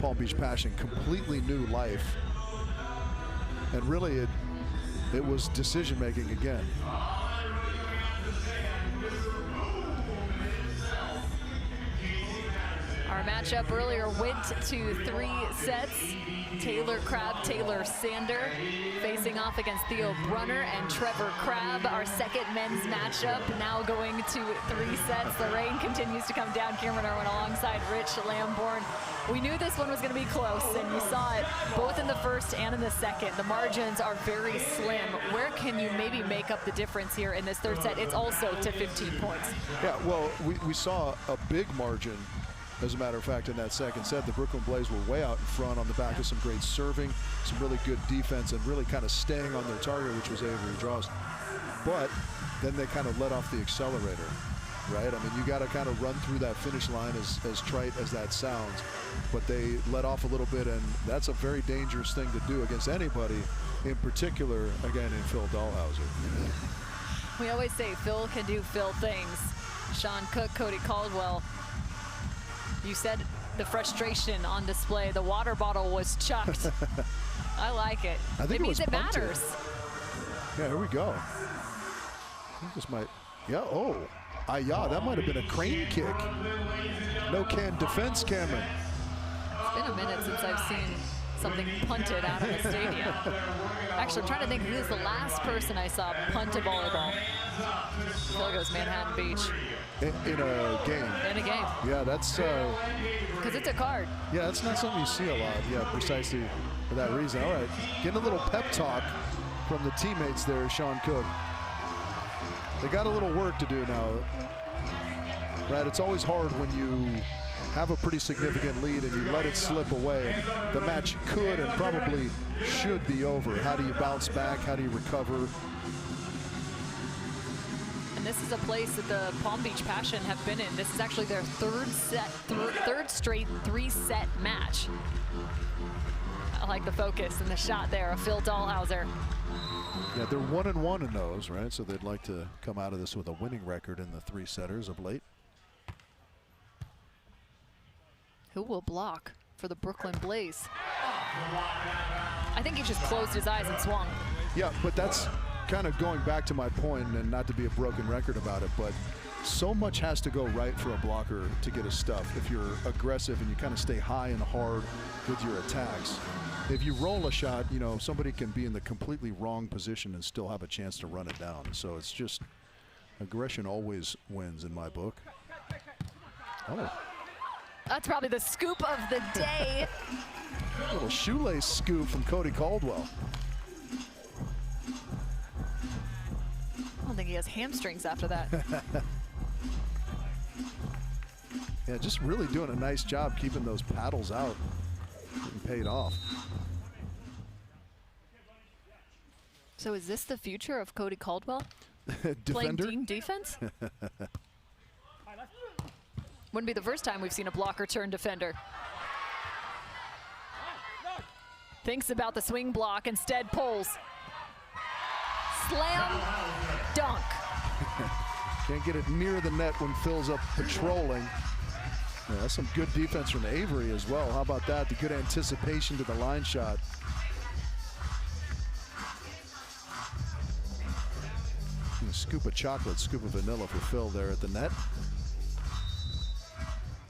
Palm Beach Passion completely new life. And really, it was decision-making again. Our matchup earlier went to 3 sets. Taylor Crabb, Taylor Sander facing off against Theo Brunner and Trevor Crabb. Our second men's matchup now going to 3 sets. The rain continues to come down. Cameron Irwin alongside Rich Lamborn. We knew this one was going to be close, and you saw it both in the first and in the second. The margins are very slim. Where can you maybe make up the difference here in this third set? It's also to 15 points. Yeah, well, we saw a big margin. As a matter of fact, in that second set, the Brooklyn Blaze were way out in front on the back of some great serving, some really good defense, and really kind of staying on their target, which was Avery Drost. But then they kind of let off the accelerator, right? I mean, you got to kind of run through that finish line, as trite as that sounds. But they let off a little bit, and that's a very dangerous thing to do against anybody, in particular, again, in Phil Dalhausser. We always say Phil can do Phil things. Sean Cook, Cody Caldwell. You said the frustration on display. The water bottle was chucked. I like it. I think it means it punted. matters. Yeah, here we go. I think this might, yeah, oh. Yeah, that might have been a crane kick. No can defense, Cameron. It's been a minute since I've seen something punted out of the stadium. Actually, I'm trying to think who's the last person I saw punt a volleyball. I feel like it was Manhattan Beach. In a game. In a game. Yeah, that's... Because it's a card. Yeah, that's not something you see a lot. Yeah, precisely for that reason. All right, getting a little pep talk from the teammates there, Sean Cook. They got a little work to do now. Right, it's always hard when you have a pretty significant lead and you let it slip away. The match could and probably should be over. How do you bounce back? How do you recover? And this is a place that the Palm Beach Passion have been in. This is actually their third straight 3-set match. I like the focus and the shot there of Phil Dalhausser. Yeah, they're 1-1 in those, right? So they'd like to come out of this with a winning record in the 3-setters of late. Who will block for the Brooklyn Blaze? I think he just closed his eyes and swung. Yeah, but that's kind of going back to my point, and not to be a broken record about it, but so much has to go right for a blocker to get a stuff if you're aggressive and you kind of stay high and hard with your attacks. If you roll a shot, you know, somebody can be in the completely wrong position and still have a chance to run it down. So it's just aggression always wins in my book. Oh. That's probably the scoop of the day. A little shoelace scoop from Cody Caldwell. I don't think he has hamstrings after that. Yeah, just really doing a nice job keeping those paddles out. Getting paid off. So is this the future of Cody Caldwell? Defender? Playing team defense? Wouldn't be the first time we've seen a blocker turn defender. Thinks about the swing block, instead pulls. Slam, dunk. Can't get it near the net when Phil's up patrolling. Yeah, that's some good defense from Avery as well. How about that? The good anticipation to the line shot. And a scoop of chocolate, scoop of vanilla for Phil there at the net.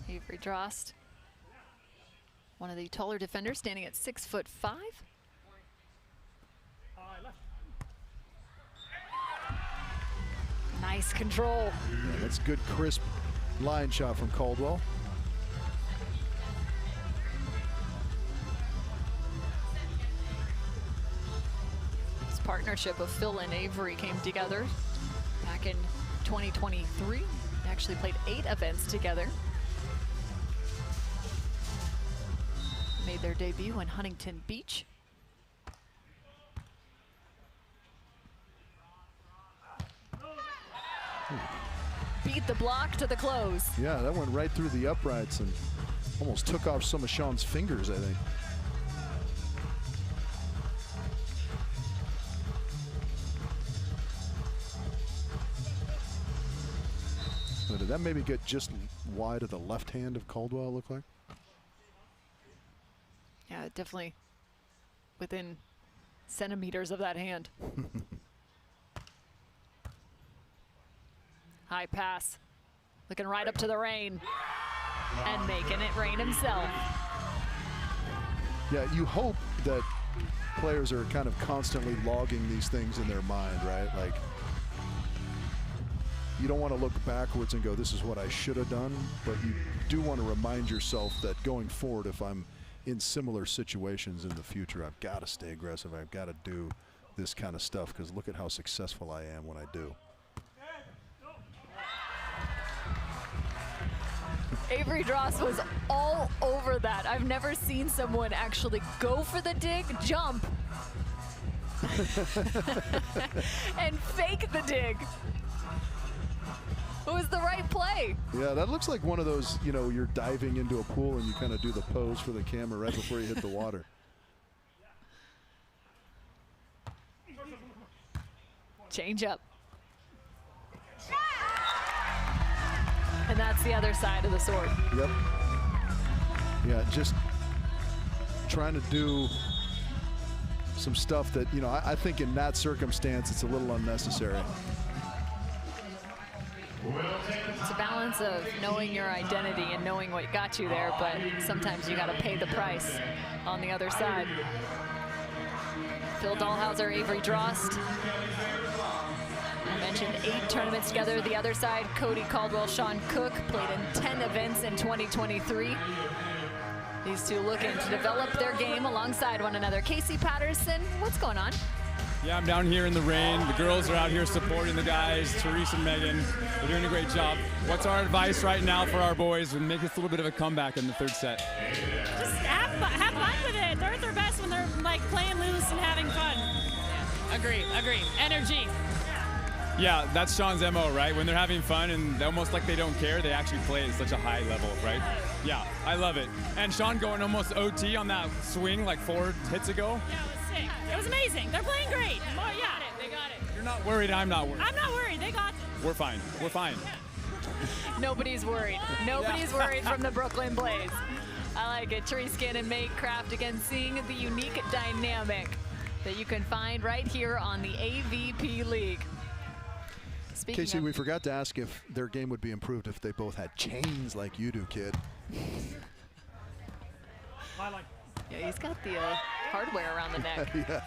Avery Drost, one of the taller defenders, standing at 6'5". Nice control. Yeah, that's good, crisp line shot from Caldwell. This partnership of Phil and Avery came together back in 2023. They actually played 8 events together. Made their debut in Huntington Beach. Beat the block to the close. Yeah, that went right through the uprights and almost took off some of Seain's fingers, I think. So did that maybe get just wide of the left hand of Caldwell, it looked like? Yeah, definitely within centimeters of that hand. High pass, looking right up to the rain and making it rain himself. Yeah, you hope that players are kind of constantly logging these things in their mind, right? Like, you don't want to look backwards and go, this is what I should have done, but you do want to remind yourself that going forward, if I'm in similar situations in the future, I've got to stay aggressive. I've got to do this kind of stuff, because look at how successful I am when I do. Avery Drost was all over that. I've never seen someone actually go for the dig, jump, and fake the dig. It was the right play. Yeah, that looks like one of those, you know, you're diving into a pool and you kind of do the pose for the camera right before you hit the water. Change up. And that's the other side of the sword. Yep. Yeah, just trying to do some stuff that, you know, I think in that circumstance it's a little unnecessary. It's a balance of knowing your identity and knowing what got you there, but sometimes you got to pay the price on the other side. Phil Dalhausser, Avery Drost. I mentioned 8 tournaments together. The other side, Cody, Caldwell, Seain Cook, played in 10 events in 2023. These two looking to develop their game alongside one another. Casey Patterson, what's going on? Yeah, I'm down here in the rain. The girls are out here supporting the guys. Therese and Megan, they're doing a great job. What's our advice right now for our boys and make us a little bit of a comeback in the 3rd set? Just have fun with it. They're at their best when they're like playing loose and having fun. Yeah. Agree. Energy. Yeah, that's Sean's MO, right? When they're having fun and almost like they don't care, they actually play at such a high level, right? Yeah, I love it. And Sean going almost OT on that swing like 4 hits ago. Yeah, it was sick. It was amazing. They're playing great. Oh, yeah. They got it. You're not worried, I'm not worried. I'm not worried. They got this. We're fine. We're fine. Nobody's worried. Nobody's worried from the Brooklyn Blaze. I like it. Tree Skin and Make Craft, again, seeing the unique dynamic that you can find right here on the AVP League. Speaking Casey, of, we forgot to ask if their game would be improved if they both had chains like you do, kid. yeah, he's got the hardware around the neck. Yeah.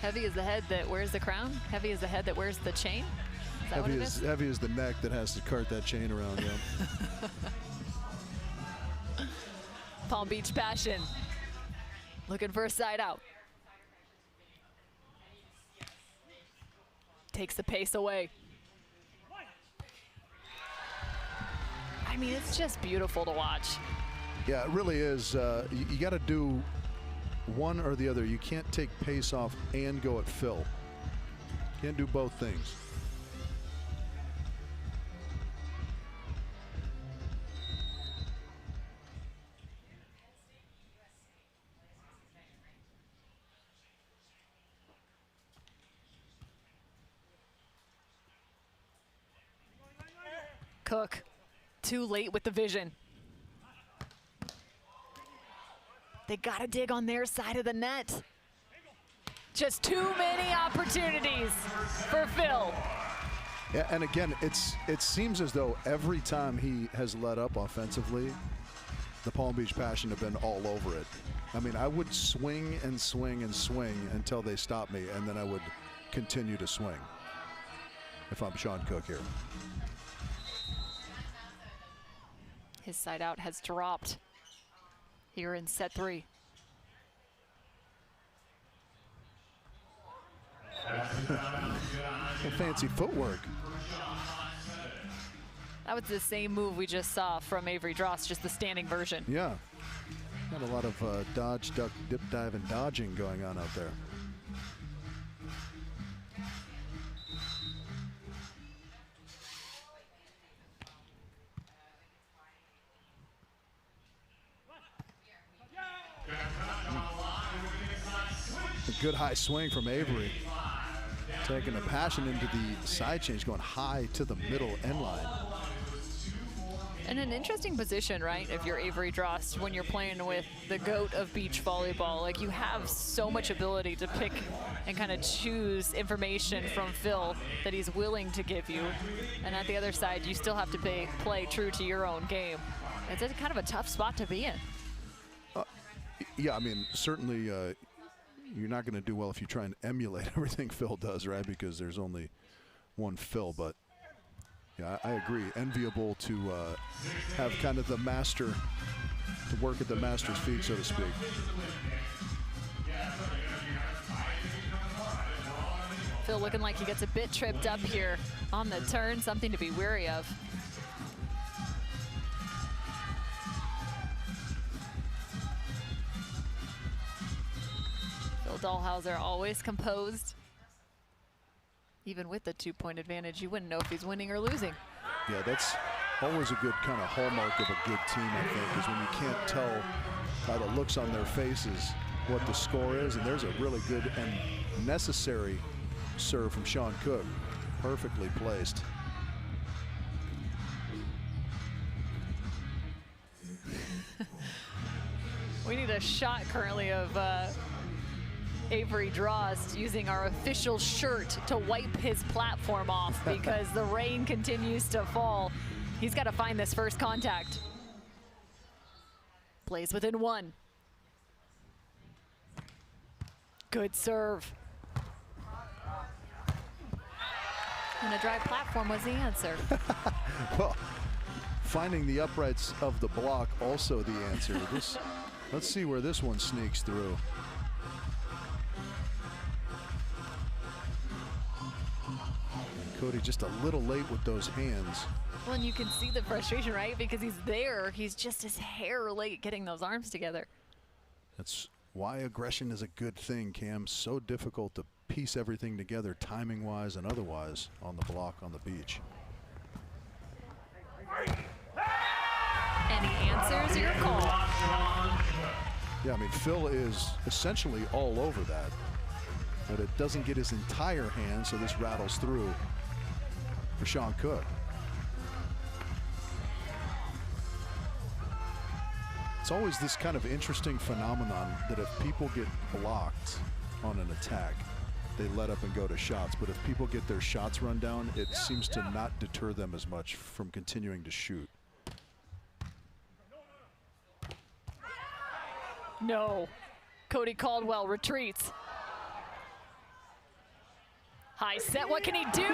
Heavy is the head that wears the crown. Heavy is the head that wears the chain. Is that what it is? Heavy is the neck that has to cart that chain around, yeah. Palm Beach Passion. Looking for a side out. Takes the pace away. I mean, it's just beautiful to watch. Yeah, it really is. You got to do one or the other. You can't take pace off and go at Phil. Can't do both things. Cook, too late with the vision. They gotta dig on their side of the net. Just too many opportunities for Phil. Yeah, and again, it seems as though every time he has let up offensively, the Palm Beach Passion have been all over it. I mean, I would swing and swing and swing until they stopped me, and then I would continue to swing if I'm Seain Cook here. His side out has dropped here in set 3. Fancy footwork. That was the same move we just saw from Avery Drost, just the standing version. Yeah. Got a lot of dodge, duck, dip, dive, and dodging going on out there. A good high swing from Avery. Taking the passion into the side change, going high to the middle end line. And an interesting position, right, if you're Avery Drost, when you're playing with the GOAT of beach volleyball. Like, you have so much ability to pick and kind of choose information from Phil that he's willing to give you. And at the other side, you still have to play true to your own game. It's a kind of a tough spot to be in. Yeah, I mean, certainly you're not going to do well if you try and emulate everything Phil does, right? Because there's only one Phil, but yeah, I agree. Enviable to have kind of the master, to work at the master's feet, so to speak. Phil looking like he gets a bit tripped up here on the turn, something to be wary of. Phil Dalhausser always composed. Even with the 2-point advantage, you wouldn't know if he's winning or losing. Yeah, that's always a good kind of hallmark of a good team, I think, is when you can't tell by the looks on their faces what the score is. And there's a really good and necessary serve from Sean Cook, perfectly placed. We need a shot currently of Avery Drost using our official shirt to wipe his platform off because the rain continues to fall. He's got to find this first contact. Plays within one. Good serve. And a dry platform was the answer. Well, finding the uprights of the block also the answer. Let's see where this one sneaks through. Cody just a little late with those hands. Well, and you can see the frustration, right? Because he's there. He's just his hair late getting those arms together. That's why aggression is a good thing, Cam. So difficult to piece everything together, timing-wise and otherwise, on the block on the beach. And he answers your call. Yeah, I mean, Phil is essentially all over that. But it doesn't get his entire hand, so this rattles through for Sean Cook. It's always this kind of interesting phenomenon that if people get blocked on an attack, they let up and go to shots. But if people get their shots run down, it seems to not deter them as much from continuing to shoot. No. Cody Caldwell retreats. High set, what can he do?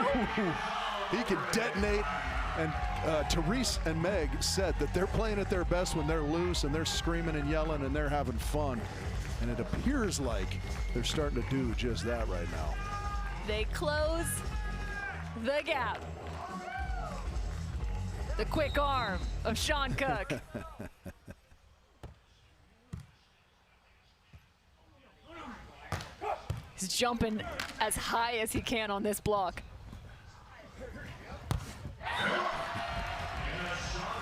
He can detonate, and Therese and Meg said that they're playing at their best when they're loose and they're screaming and yelling and they're having fun. And it appears like they're starting to do just that right now. They close the gap. The quick arm of Sean Cook. He's jumping as high as he can on this block.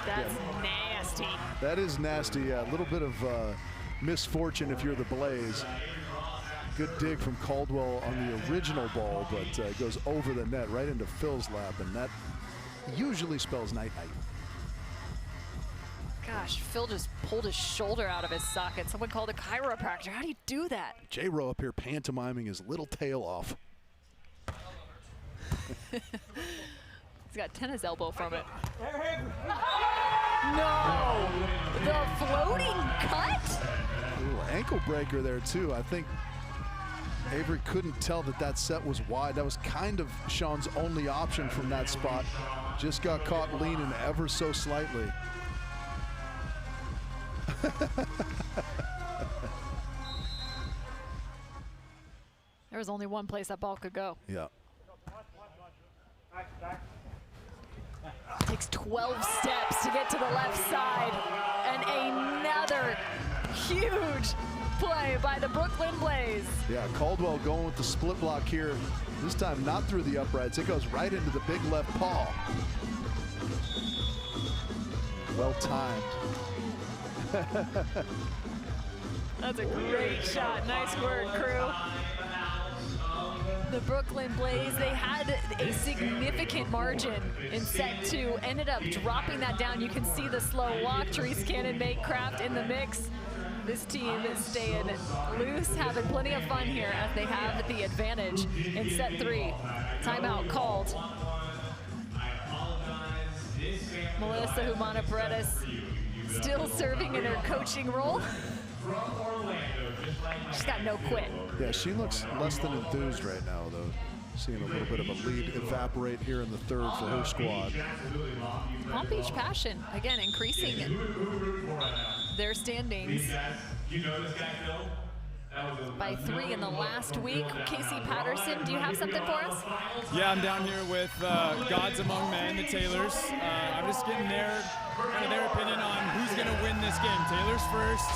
That's nasty. That is nasty. Yeah, a little bit of misfortune if you're the Blaze. Good dig from Caldwell on the original ball, but it goes over the net right into Phil's lap, and that usually spells night-night. Gosh, Phil just pulled his shoulder out of his socket. Someone called a chiropractor. How do you do that? J-Ro up here pantomiming his little tail off. He's got tennis elbow from it. No! The floating cut? Ooh, ankle breaker there, too. I think Avery couldn't tell that that set was wide. That was kind of Sean's only option from that spot. Just got caught leaning ever so slightly. There was only one place that ball could go. Yeah. Takes 12 steps to get to the left side. And another huge play by the Brooklyn Blaze. Yeah, Caldwell going with the split block here. This time not through the uprights. It goes right into the big left paw. Well timed. That's a great shot. Nice work, crew. The Brooklyn Blaze, they had a significant margin in set 2, ended up dropping that down. You can see the slow walk. Therese Cannon, Meg Kraft in the mix. This team is staying loose, having plenty of fun here as they have the advantage in set 3. Timeout called. Melissa Humana-Paredes still serving in her coaching role. She's got no quit. Yeah, she looks less than enthused right now, though. Seeing a little bit of a lead evaporate here in the third for her squad. Palm Beach Passion, again, increasing their standings by 3 in the last week. Casey Patterson, do you have something for us? Yeah, I'm down here with Gods Among Men, the Taylors. I'm just getting their opinion on who's going to win this game. Taylors first.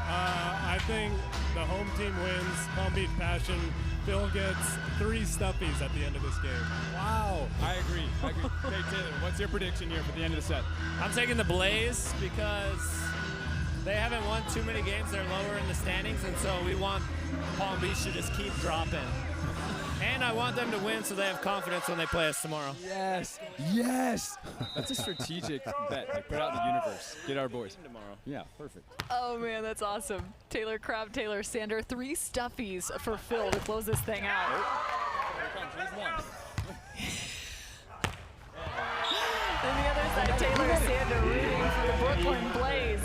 I think the home team wins. Palm Beach Passion. Phil gets 3 stuffies at the end of this game. Wow, I agree. Okay, Taylor, what's your prediction here for the end of the set? I'm taking the Blaze because they haven't won too many games. They're lower in the standings, and so we want Palm Beach to just keep dropping. And I want them to win so they have confidence when they play us tomorrow. Yes, yes. That's a strategic bet. Like, put out in the universe. Get our boys. Tomorrow. Yeah, perfect. Oh man, that's awesome. Taylor Crabb, Taylor Sander, 3 stuffies for Phil to close this thing out. On the other side, Taylor Sander rooting for the Brooklyn Blaze.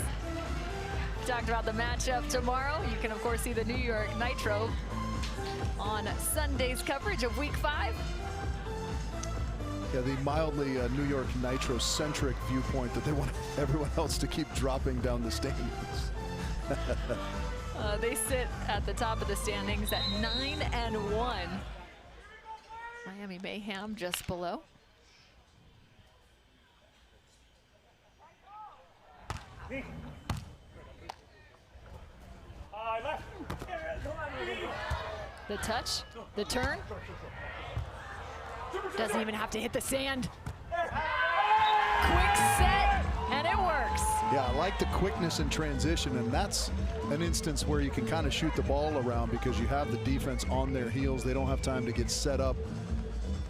Talked about the matchup tomorrow. You can of course see the New York Nitro on Sunday's coverage of Week 5. Yeah, the mildly New York Nitro-centric viewpoint that they want everyone else to keep dropping down the standings. They sit at the top of the standings at 9-1. Miami Mayhem just below. The touch, the turn. Doesn't even have to hit the sand. Quick set, and it works. Yeah, I like the quickness in transition, and that's an instance where you can kind of shoot the ball around because you have the defense on their heels. They don't have time to get set up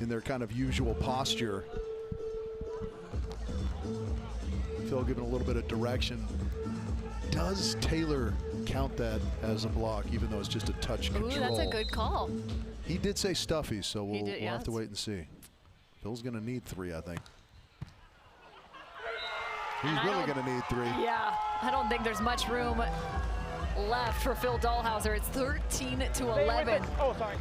in their kind of usual posture. Phil giving a little bit of direction. Does Taylor count that as a block, even though it's just a touch control? Ooh, that's a good call. He did say stuffy, so we'll yeah, have to wait and see. Phil's going to need 3, I think. He's really going to need 3. Yeah, I don't think there's much room left for Phil Dalhausser. It's 13-11. Oh, sorry.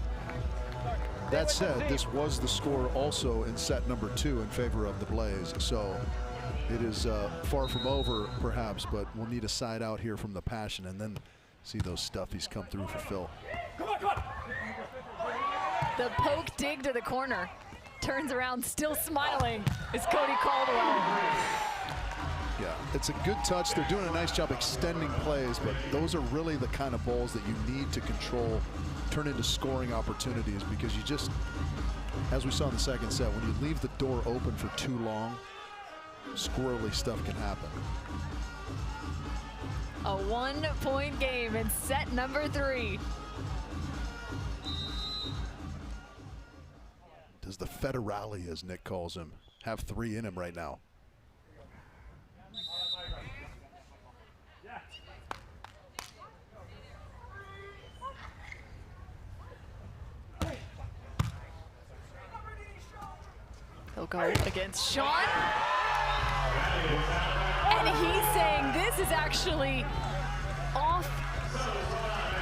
That said, this was the score also in set number 2 in favor of the Blaze. So it is far from over, perhaps, but we'll need a side out here from the Passion and then see those stuffies come through for Phil. Come on, come on. The poke dig to the corner. Turns around, still smiling, is Cody Caldwell. Yeah, it's a good touch. They're doing a nice job extending plays, but those are really the kind of balls that you need to control, turn into scoring opportunities, because you just, as we saw in the second set, when you leave the door open for too long, squirrely stuff can happen. A 1-point game in set number 3. Does the Federale, as Nick calls him, have 3 in him right now? He'll go against Sean. And he's saying this is actually off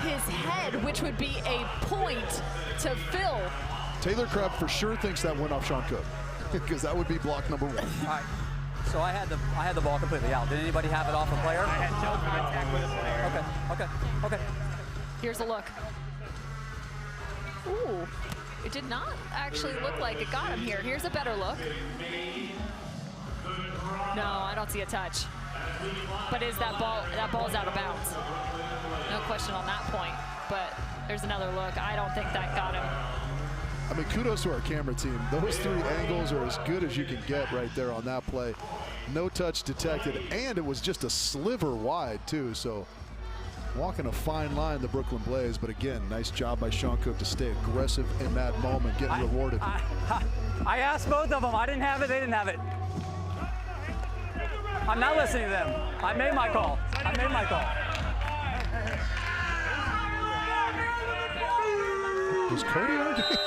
his head, which would be a point to Phil. Taylor Crabb for sure thinks that went off Sean Cook, because that would be block number 1. All right. So I had the ball completely out. Did anybody have it off a player? I had no contact with a player. Okay. Here's a look. Ooh, it did not actually look like it got him here. Here's a better look. No, I don't see a touch. But is that ball's out of bounds? No question on that point, but there's another look. I don't think that got him. I mean, kudos to our camera team. Those 3 angles are as good as you can get right there on that play. No touch detected, and it was just a sliver wide, too. So walking a fine line, the Brooklyn Blaze. But again, nice job by Sean Cook to stay aggressive in that moment, getting rewarded. I asked both of them. I didn't have it. They didn't have it. I'm not listening to them. I made my call. I made my call. Was Cody arguing?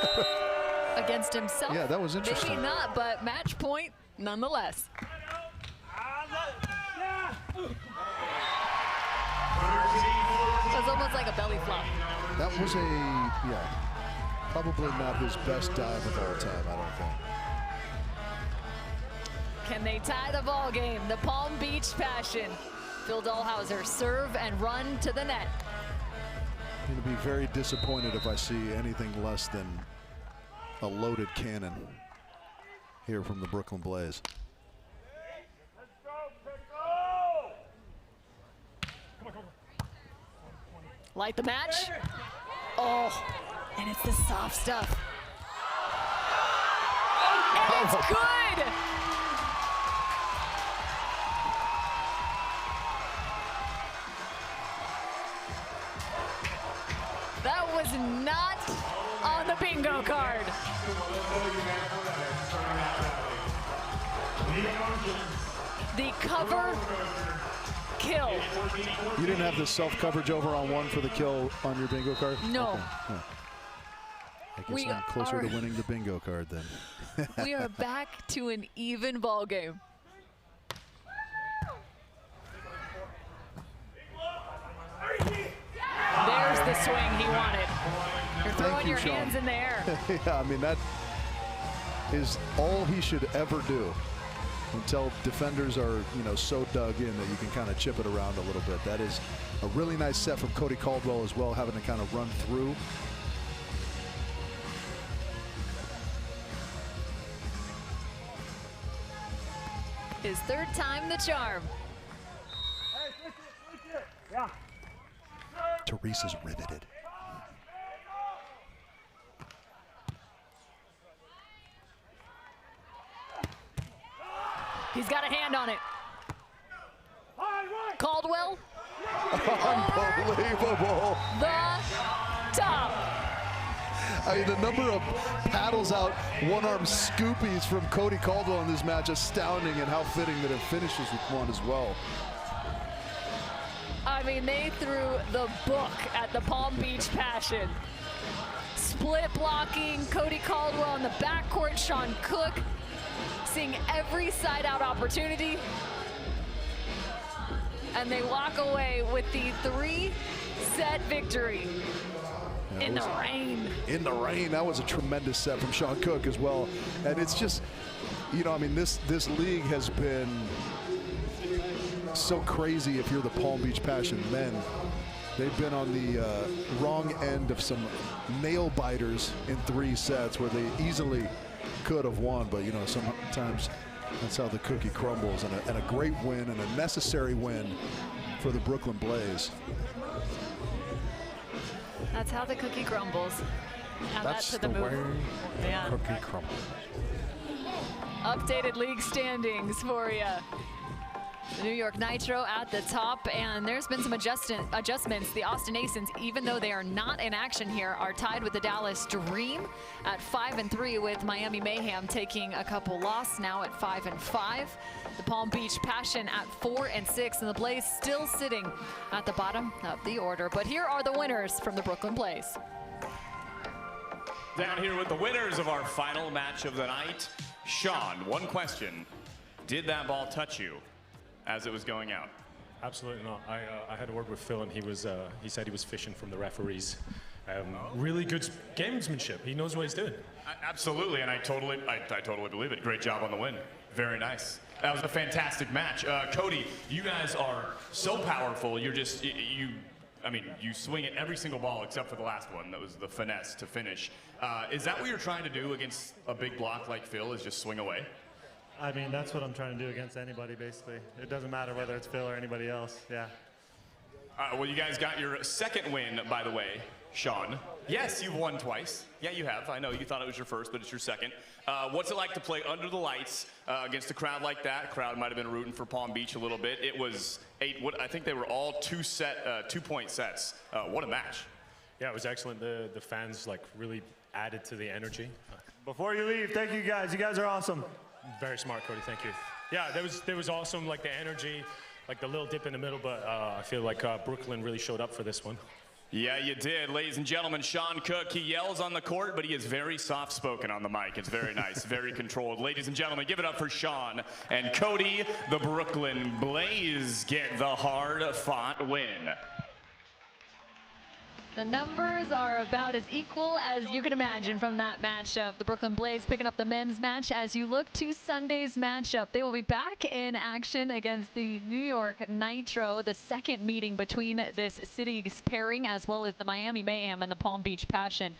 Against himself? Yeah, that was interesting. Maybe not, but match point nonetheless. It was almost like a belly flop. That was probably not his best dive of all time, I don't think. Can they tie the ball game? The Palm Beach Passion. Phil Dalhausser serve and run to the net. I'm going to be very disappointed if I see anything less than a loaded cannon here from the Brooklyn Blaze. Light the match. Oh, and it's the soft stuff. And it's good! That was not on the bingo card. The cover kill. You didn't have the self-coverage over on 1 for the kill on your bingo card? No. Okay. Yeah. I guess I'm closer to winning the bingo card then. We are back to an even ball game. There's the swing he wanted. You're throwing your hands in the air. Yeah, I mean, that is all he should ever do until defenders are, so dug in that you can kind of chip it around a little bit. That is a really nice set from Cody Caldwell as well, having to kind of run through. His 3rd time the charm. Yeah. Teresa's riveted. He's got a hand on it. Caldwell. Unbelievable. The top. I mean, the number of paddles out, one-arm scoopies from Cody Caldwell in this match, astounding, and how fitting that it finishes with one as well. I mean, they threw the book at the Palm Beach Passion. Split blocking, Cody Caldwell in the backcourt, Sean Cook seeing every side-out opportunity. And they walk away with the 3-set victory. In the rain. In the rain. That was a tremendous set from Sean Cook as well. And it's just, I mean, this league has been so crazy. If you're the Palm Beach Passion men, they've been on the wrong end of some nail biters in 3 sets where they easily could have won. But, sometimes that's how the cookie crumbles. And a great win and a necessary win for the Brooklyn Blaze. That's how the cookie crumbles. Add That's that to the way move. Yeah. Cookie crumbles. Updated league standings for you. The New York Nitro at the top, and there's been some adjustments. The Austin Asons, even though they are not in action here, are tied with the Dallas Dream at 5-3, with Miami Mayhem taking a couple losses now at 5-5. The Palm Beach Passion at 4-6, and the Blaze still sitting at the bottom of the order. But here are the winners from the Brooklyn Blaze. Down here with the winners of our final match of the night. Sean, one question. Did that ball touch you as it was going out? Absolutely not. I had a word with Phil, and he said he was fishing from the referees. Really good gamesmanship. He knows what he's doing. Absolutely, and I totally believe it. Great job on the win. Very nice. That was a fantastic match. Cody, you guys are so powerful. You're just, I mean, you swing at every single ball except for the last one. That was the finesse to finish. Is that what you're trying to do against a big block like Phil, is just swing away? I mean, that's what I'm trying to do against anybody, basically. It doesn't matter whether it's Phil or anybody else, yeah. Well, you guys got your second win, by the way, Sean. Yes, you've won twice. Yeah, you have. I know you thought it was your first, but it's your second. What's it like to play under the lights against a crowd like that? Crowd might have been rooting for Palm Beach a little bit. It was I think they were all two-point sets. What a match. Yeah, it was excellent. The fans like really added to the energy. Before you leave, thank you guys. You guys are awesome. Very smart, Cody. Thank you. Yeah, there was awesome, like the energy, like the little dip in the middle, but I feel like Brooklyn really showed up for this one. Yeah, you did. Ladies and gentlemen, Sean Cook, he yells on the court, but he is very soft-spoken on the mic. It's very nice, very controlled. Ladies and gentlemen, give it up for Sean and Cody. The Brooklyn Blaze get the hard-fought win. The numbers are about as equal as you can imagine from that matchup. The Brooklyn Blaze picking up the men's match as you look to Sunday's matchup. They will be back in action against the New York Nitro, the second meeting between this city's pairing as well as the Miami Mayhem and the Palm Beach Passion,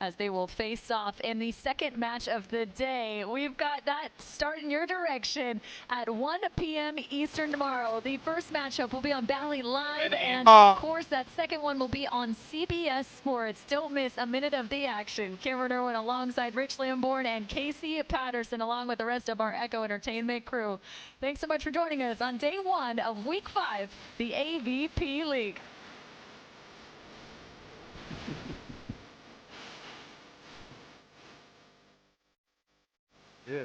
as they will face off in the second match of the day. We've got that start in your direction at 1 p.m. Eastern tomorrow. The first matchup will be on Bally Live, and of course that second one will be on CBS Sports. Don't miss a minute of the action. Cameron Irwin alongside Rich Lamborn and Casey Patterson along with the rest of our Echo Entertainment crew. Thanks so much for joining us on day 1 of Week 5, the AVP League. Yeah.